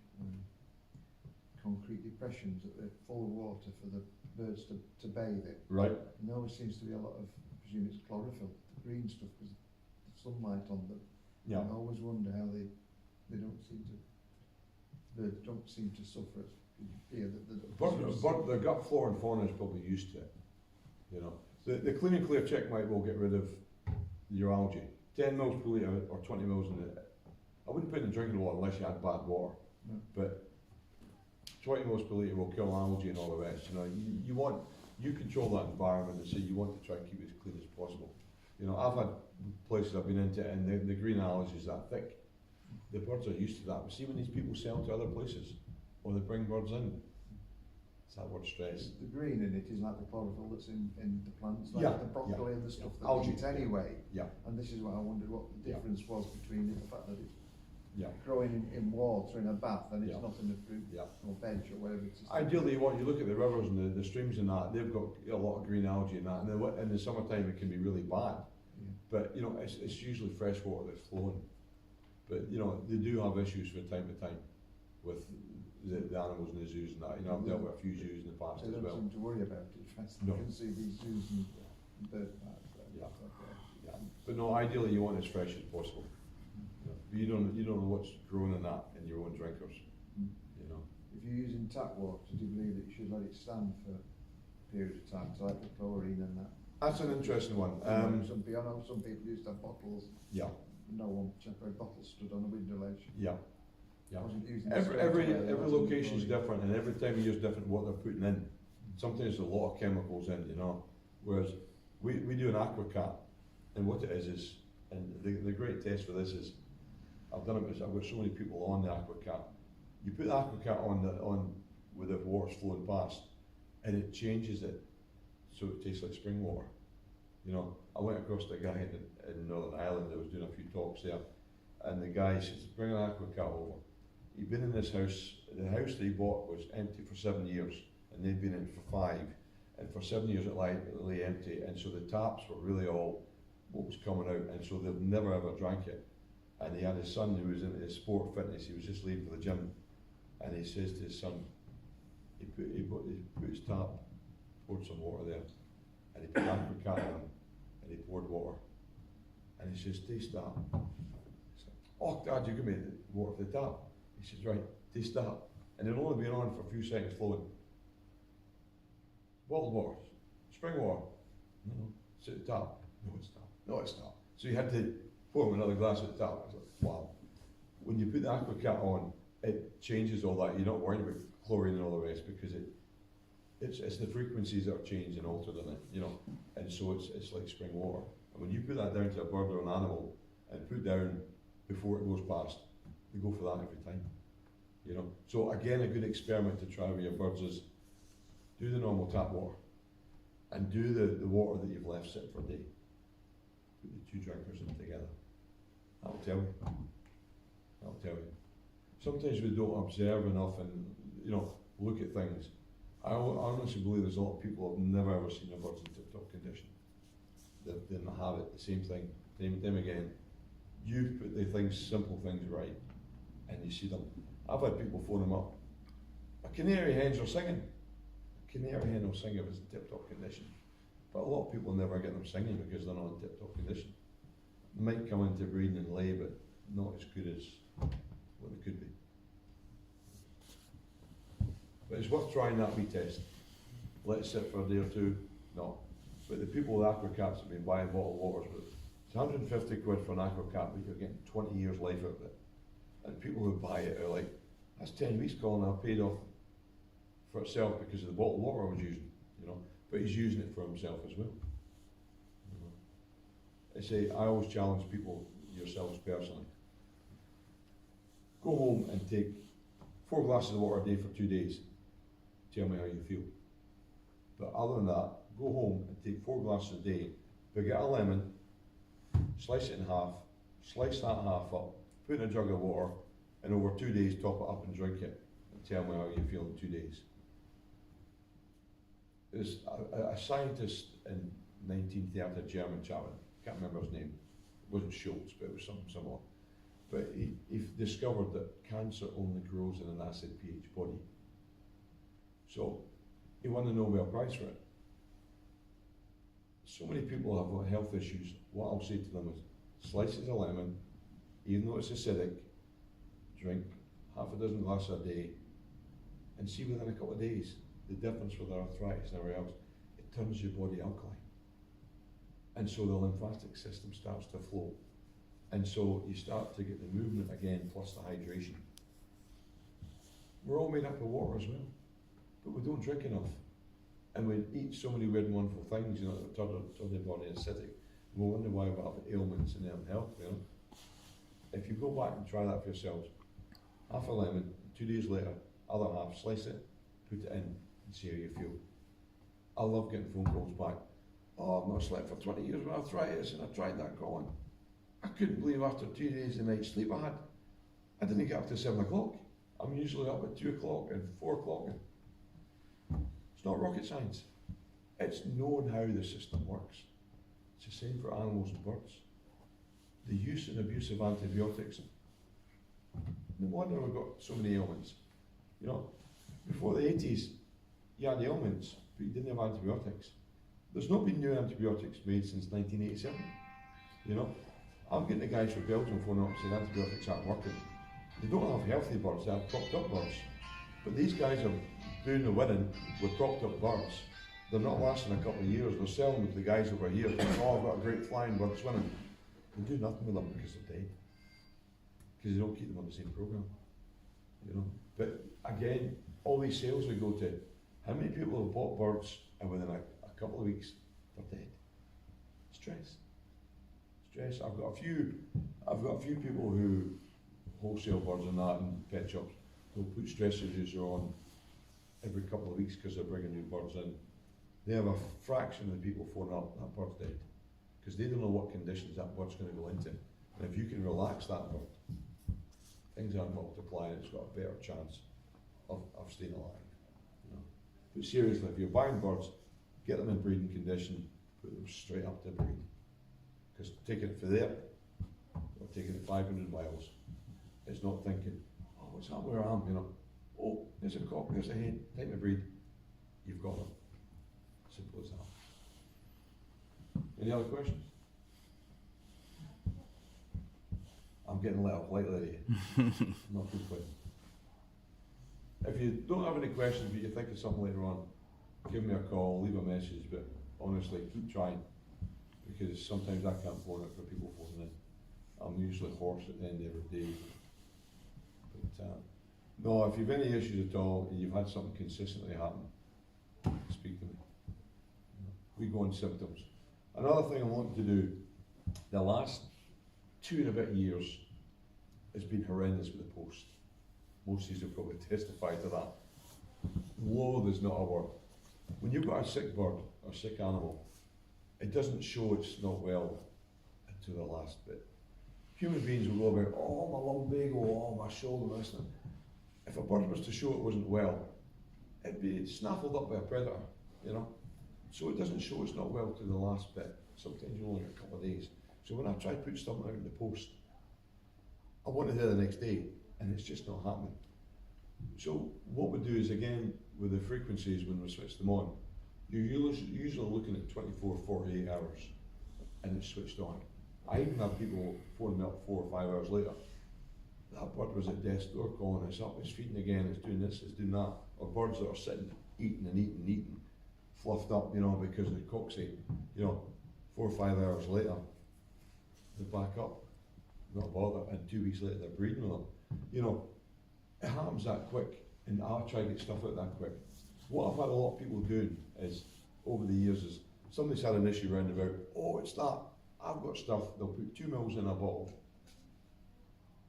concrete depressions that they're full of water for the birds to bathe in. right. And there always seems to be a lot of, I presume it's chlorophyll, green stuff, because the sunlight on them. Yeah. I always wonder how they don't seem to, birds don't seem to suffer. Yeah, The gut flora and fauna is probably used to it. You know, the clean and clear check might well get rid of your algae. 10 mils per litre or 20 mils in it. I wouldn't put it in drinking water unless you had bad water. No. But 20 mils per litre will kill algae and all the rest. You know, you control that environment, and so you want to try and keep it as clean as possible. You know, I've had places I've been into and the green algae is that thick. The birds are used to that. But see when these people sell to other places, or they bring birds in, It's that word stress. The green in it is like the chlorophyll that's in the plants, like Yeah, the broccoli and the stuff that Algae. we eat anyway. Yeah, And this is what I wondered what the Yeah. difference was between the fact that it's yeah, growing in water in a bath and it's Yeah. not in a fruit yeah. or veg or whatever it is. Ideally, what you look at the rivers and the streams and that, they've got a lot of green algae and that, and in the summertime it can be really bad. Yeah. But, you know, it's usually fresh water that's flowing. But, you know, they do have issues from time to time with the animals in the zoos and that. You know, I've dealt with a few zoos in the past They as don't well. seem to worry about it. You No. can see these zoos and bird parks. Yeah. Okay. Yeah. But no, ideally you want it as fresh as possible. You know, but you don't know what's growing in that in your own drinkers, Mm. you know. If you're using tap water, do you believe that you should let it stand for a period of time, so like the chlorine and that? That's an interesting one. I know some people used to have bottles. Yeah, No one separate bottles stood on the window ledge. yeah, yeah. Wasn't using it Every straight away, every wasn't location's chlorine. different, and every time you use different what they're putting in. Sometimes there's a lot of chemicals in, you know. Whereas we do an aquacat, and what it is, and the great test for this is, I've done it because I've got so many people on the aquacat. You put the aquacat on with the water's flowing past, and it changes it so it tastes like spring water. You know, I went across to a guy in Northern Ireland that was doing a few talks there, and the guy says, bring an aquacat over. He'd been in this house, the house that he bought was empty for 7 years, and they'd been in it for 5, and for 7 years it lay empty, and so the taps were really all what was coming out, and so they've never ever drank it. And he had his son who was into sport fitness, he was just leaving for the gym, and he says to his son, he put his tap, poured some water there, and he put the aquacat on, and he poured water, and he says, taste that. He said, oh Dad, you give me the water for the tap. He says, right, taste that. And it had only been on for a few seconds flowing. Bottled water, spring water. No, it's at the tap. No, it's not. No, it's not. So he had to pour him another glass at the tap. I was like, wow. When you put the aquacat on, it changes all that. You're not worried about chlorine and all the rest because it's the frequencies that are changed and altered in it, you know. And so it's like spring water. And when you put that down to a bird or an animal and put down before it goes past, they go for that every time. You know. So again, a good experiment to try with your birds is do the normal tap water and do the water that you've left sit for a day. Put the two drinkers in together. That'll tell you. That'll tell you. Sometimes we don't observe enough and, you know, look at things. I honestly believe there's a lot of people who have never ever seen their birds in tip-top condition. They have it, the same thing, time and time again. You put the things, simple things right, and you see them. I've had people phone them up. A canary hens are singing. A canary hen will sing if it's in tip-top condition. But a lot of people never get them singing because they're not in tip-top condition. They might come into breeding and lay, but not as good as what they could be. But it's worth trying that wee test. Let it sit for a day or two. No. But the people with aquacats have been buying bottled waters, but it's 150 quid for an aquacat, but you're getting 20 years life out of it. And people who buy it are like, that's 10 weeks, Colin, I've paid off for itself because of the bottled water I was using, you know. But he's using it for himself as well. You know. I say, I always challenge people, yourselves personally, go home and take 4 glasses of water a day for 2 days. Tell me how you feel. But other than that, go home and take 4 glasses a day, but get a lemon, slice it in half, slice that half up, put in a jug of water, and over 2 days top it up and drink it, and tell me how you feel in 2 days. There's a scientist in 1930, a German chap, I can't remember his name, it wasn't Schultz, but it was something similar. But he discovered that cancer only grows in an acid pH body. So he won the Nobel Prize for it. So many people have got health issues. What I'll say to them is, slices of lemon, even though it's acidic, drink half a dozen glasses a day, and see within a couple of days the difference with arthritis and everything else. It turns your body alkaline. And so the lymphatic system starts to flow. And so you start to get the movement again, plus the hydration. We're all made up of water as well, but we don't drink enough. And we eat so many weird and wonderful things, you know, that turn the body acidic. We wonder why we have ailments and unhealth, you know. If you go back and try that for yourselves, half a lemon, 2 days later, other half, slice it, put it in, and see how you feel. I love getting phone calls back. Oh, I've not slept for 20 years with arthritis and I tried that, Colin. I couldn't believe after 2 days of night sleep I didn't get up to 7 o'clock. I'm usually up at 2 o'clock and 4 o'clock. It's not rocket science. It's knowing how the system works. It's the same for animals and birds. The use and abuse of antibiotics. No wonder we've got so many ailments. You know, before the 80s, you had ailments, but you didn't have antibiotics. There's not been new antibiotics made since 1987. You know, I'm getting the guys from Belgium phoning up saying antibiotics aren't working. They don't have healthy birds, they have propped up birds. But these guys are doing the winning with propped up birds. They're not lasting a couple of years. They're selling them to the guys over here. Thinking, oh, I've got a great flying bird winning. They do nothing with them because they're dead. Because they don't keep them on the same program. You know. But again, all these sales we go to, how many people have bought birds and within a couple of weeks they're dead? Stress. I've got a few people who wholesale birds and that in pet shops. They'll put stress reducer on every couple of weeks because they're bringing new birds in. They have a fraction of the people phone up, that bird's dead. Because they don't know what conditions that bird's going to go into. And if you can relax that bird, things aren't multiplying, it's got a better chance of staying alive. You know? But seriously, if you're buying birds, get them in breeding condition, put them straight up to breed. Because taking it for there, or taking it 500 miles, it's not thinking, oh, what's happened where I am, you know? Oh, there's a cock, there's a hen, time to breed. You've got them. Simple as that. Any other questions? I'm getting let off lightly here. Not too quick. If you don't have any questions but you think of something later on, give me a call, leave a message, but honestly, keep trying. Because sometimes I can't phone it for people phoning in. I'm usually hoarse at the end of every day. But no, if you've any issues at all and you've had something consistently happen, speak to me. We go on symptoms. Another thing I want to do, the last 2 and a bit years has been horrendous with the post. Most of you will probably testify to that. Loathe is not a word. When you've got a sick bird or sick animal, it doesn't show it's not well until the last bit. Human beings will go about, oh, my lumbago, oh, my shoulder, this and that. If a bird was to show it wasn't well, it'd be snaffled up by a predator, you know. So it doesn't show it's not well to the last bit. Sometimes you only get a couple of days. So when I try to put something out in the post, I want it there the next day, and it's just not happening. So what we do is, again, with the frequencies when we switch them on, you're usually looking at 24, 48 hours, and it's switched on. I even have people phone me up 4 or 5 hours later. That bird was at death's door calling, it's up, it's feeding again, it's doing this, it's doing that. Or birds that are sitting, eating, fluffed up, you know, because of the cocci, you know, 4 or 5 hours later, they're back up, not bother, and 2 weeks later they're breeding with them. You know, it happens that quick, and I'll try to get stuff out that quick. What I've had a lot of people doing is, over the years, is somebody's had an issue round about, oh, it's that, I've got stuff, they'll put 2 mils in a bottle,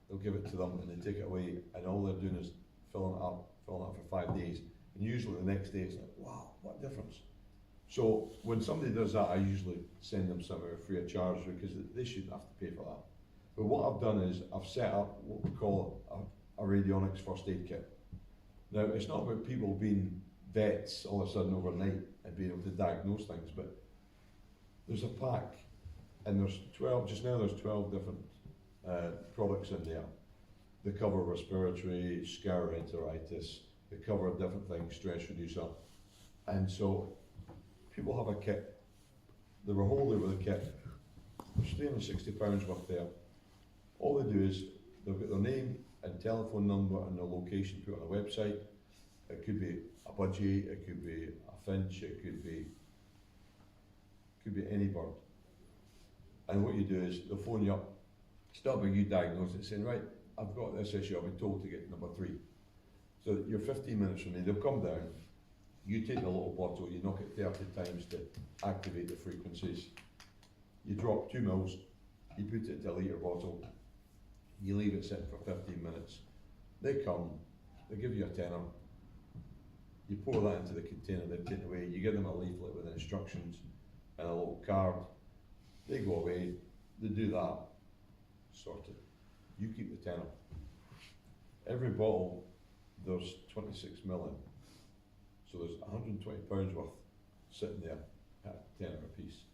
they'll give it to them, and they take it away, and all they're doing is filling it up for 5 days. And usually the next day it's like, wow, what a difference. So when somebody does that, I usually send them somewhere free of charge because they shouldn't have to pay for that. But what I've done is I've set up what we call a radionics first aid kit. Now, it's not about people being vets all of a sudden overnight and being able to diagnose things, but there's a pack, and there's 12, just now there's 12 different products in there. They cover respiratory, gastroenteritis, they cover different things, stress reducer. And so people have a kit, they're a holder with a kit, there's £360 worth there. All they do is they've got their name and telephone number and their location put on a website. It could be a budgie, it could be a finch, it could be any bird. And what you do is they'll phone you up, start with you diagnose it, saying, right, I've got this issue, I've been told to get number 3. So you're 15 minutes from me, they'll come down, you take the little bottle, you knock it 30 times to activate the frequencies. You drop 2 mils, you put it into a litre bottle, you leave it sitting for 15 minutes. They come, they give you a tenner, you pour that into the container, they take it away, you give them a leaflet with instructions and a little card, they go away, they do that, sorted. You keep the tenner. Every bottle, there's 26 ml in, so there's £120 worth sitting there at a tenner a piece.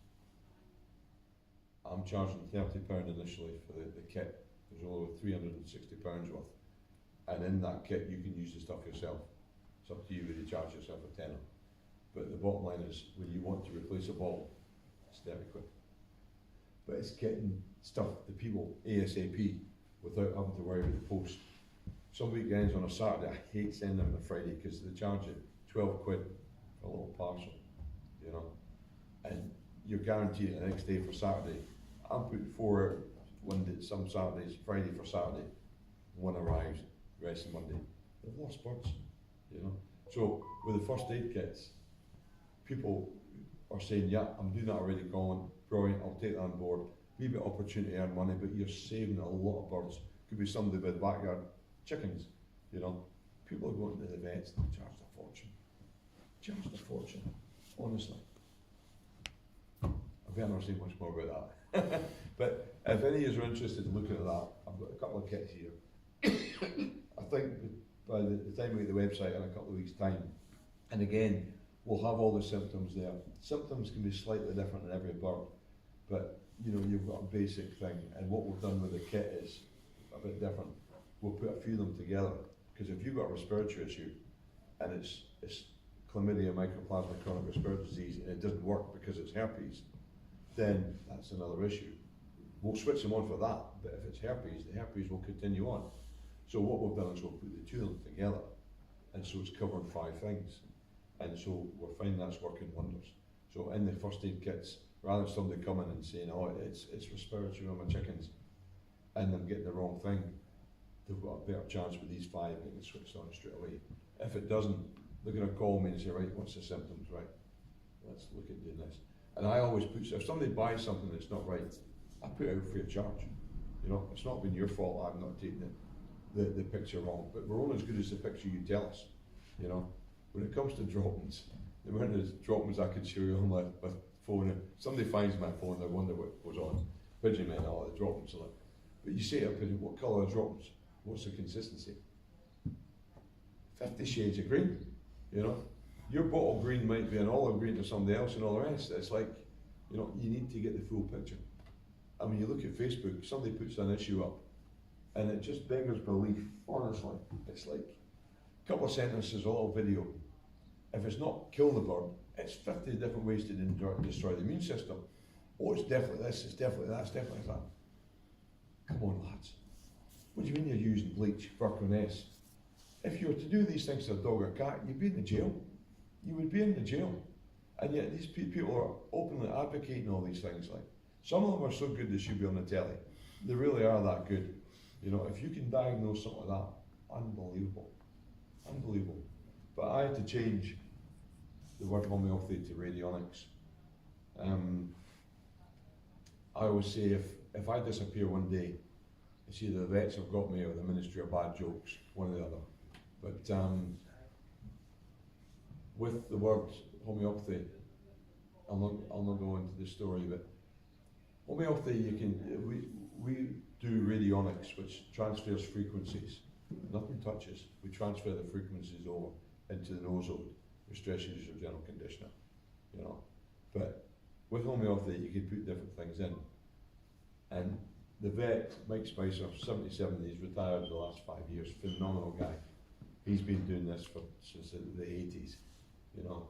I'm charging £30 initially for the kit. There's over £360 worth, and in that kit you can use the stuff yourself. It's up to you whether you charge yourself a tenner. But the bottom line is, when you want to replace a bottle, it's 30 quid. But it's getting stuff to people ASAP without having to worry about the post. Some weekends on a Saturday, I hate sending them on a Friday because they charge you 12 quid for a little parcel, you know, and you're guaranteed the next day for Saturday. I'm putting 4 out one day, some Saturdays, Friday for Saturday, one arrives, the rest of Monday. They've lost birds, you know. So with the first aid kits, people are saying, yeah, I'm doing that already, Colin, brilliant, I'll take that on board. Wee bit opportunity to earn money, but you're saving a lot of birds. Could be somebody with backyard chickens, you know. People are going to the vets and charge a fortune. Charge a fortune, honestly. I better not say much more about that. But if any of you are interested in looking at that, I've got a couple of kits here. I think by the time we get the website in a couple of weeks' time, and again, we'll have all the symptoms there. Symptoms can be slightly different in every bird, but you know, you've got a basic thing, and what we've done with the kit is a bit different. We'll put a few of them together, because if you've got a respiratory issue, and it's chlamydia, mycoplasma, chronic respiratory disease, and it doesn't work because it's herpes, then that's another issue. We'll switch them on for that, but if it's herpes, the herpes will continue on. So what we've done is we'll put the two of them together, and so it's covering 5 things. And so we're finding that's working wonders. So in the first aid kits, rather than somebody coming and saying, oh, it's respiratory on my chickens, and them getting the wrong thing, they've got a better chance with these 5 getting switched on straight away. If it doesn't, they're going to call me and say, right, what's the symptoms, right? Let's look at doing this. And I always put, if somebody buys something that's not right, I put it out free of charge. You know, it's not been your fault I'm not taking the picture wrong, but we're only as good as the picture you tell us, you know. When it comes to droppings, the amount of droppings I could show you on my phone, if somebody finds my phone, they wonder what goes on. Pigeon men, all the droppings are like. But you say to a pigeon, what colour are droppings? What's the consistency? 50 shades of green, you know. Your bottle green might be an olive green to somebody else and all the rest. It's like, you know, you need to get the full picture. I mean, you look at Facebook, somebody puts an issue up, and it just beggars belief, honestly. It's like a couple of sentences, a little video. If it's not kill the bird, it's 50 different ways to destroy the immune system. Oh, it's definitely this, it's definitely that, it's definitely that. Come on, lads. What do you mean you're using bleach, Furcon-S? If you were to do these things to a dog or a cat, you'd be in the jail. You would be in the jail. And yet these people are openly advocating all these things. Like, some of them are so good they should be on the telly. They really are that good. You know, if you can diagnose something like that, unbelievable. Unbelievable. But I had to change the word homeopathy to radionics. I always say if I disappear one day, it's either the vets have got me or the Ministry of Bad Jokes, one or the other. But with the word homeopathy, I'll not go into the story, but homeopathy, we do radionics, which transfers frequencies. Nothing touches. We transfer the frequencies over into the nosode, which stresses your general conditioner, you know. But with homeopathy, you can put different things in. And the vet, Mike Spicer, 77, he's retired the last 5 years, phenomenal guy. He's been doing this since the 80s, you know.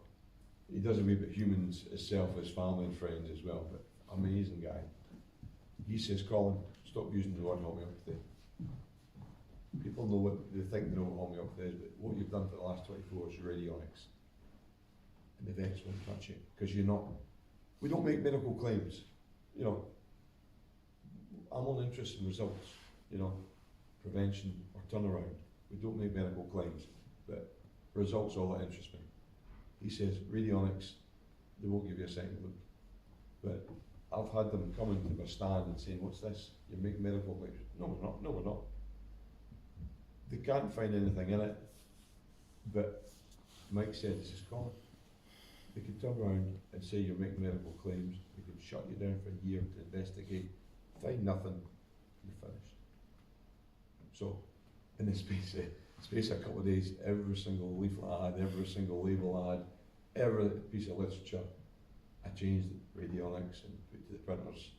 He does a wee bit humans himself, his family and friends as well, but amazing guy. He says, Colin, stop using the word homeopathy. People know what they think they know what homeopathy is, but what you've done for the last 24 is radionics. And the vets won't touch it, because we don't make medical claims, you know. I'm only interested in results, you know, prevention or turnaround. We don't make medical claims, but results all that interests me. He says, radionics, they won't give you a second look. But I've had them come into my stand and saying, what's this? You make medical claims. No, we're not. No, we're not. They can't find anything in it, but Mike said, he says, Colin, they could turn around and say you're making medical claims, they could shut you down for a year to investigate, find nothing, you're finished. So, in the space of a couple of days, every single leaflet I had, every single label I had, every piece of literature, I changed the radionics and put to the printers,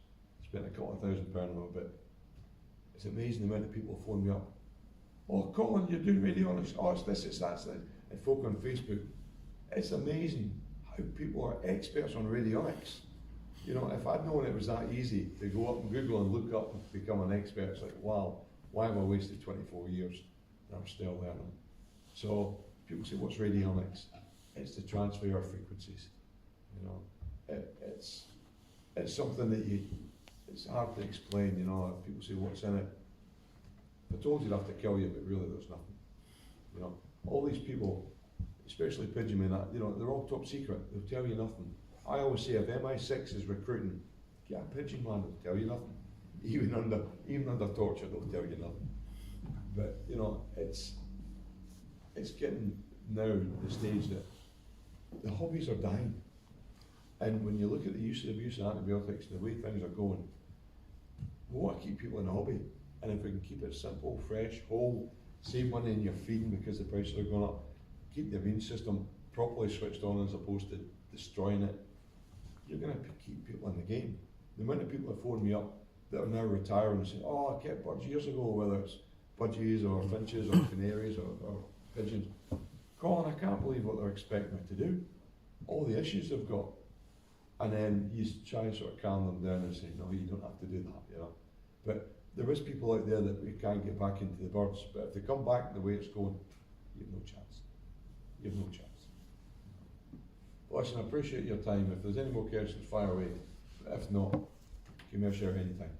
spent a couple of £1,000 on it, but it's amazing the amount of people phone me up. Oh, Colin, you're doing radionics, oh, it's this, it's that, it's that. And folk on Facebook, it's amazing how people are experts on radionics. You know, if I'd known it was that easy to go up and Google and look up and become an expert, it's like, wow, why have I wasted 24 years and I'm still learning? So people say, what's radionics? It's the transfer of frequencies. You know, it's something that it's hard to explain. You know, people say, what's in it? If I told you, I'd have to kill you, but really there's nothing. You know, all these people, especially pigeon men, you know, they're all top secret. They'll tell you nothing. I always say, if MI6 is recruiting, get a pigeon man, they'll tell you nothing. Even under torture, they'll tell you nothing. But you know, it's getting now the stage that the hobbies are dying. And when you look at the use and abuse of antibiotics, the way things are going, we want to keep people in the hobby. And if we can keep it simple, fresh, whole, save money in your feeding because the prices are going up, keep the immune system properly switched on as opposed to destroying it, you're going to keep people in the game. The amount of people that phone me up that are now retiring and saying, oh, I kept birds years ago, whether it's budgies or finches or canaries or pigeons. Colin, I can't believe what they're expecting me to do. All the issues they've got. And then you try and sort of calm them down and say, no, you don't have to do that, you know. But there is people out there that we can't get back into the birds, but if they come back the way it's going, you have no chance. You have no chance. Listen, I appreciate your time. If there's any more questions, fire away. If not, give me a shout anytime.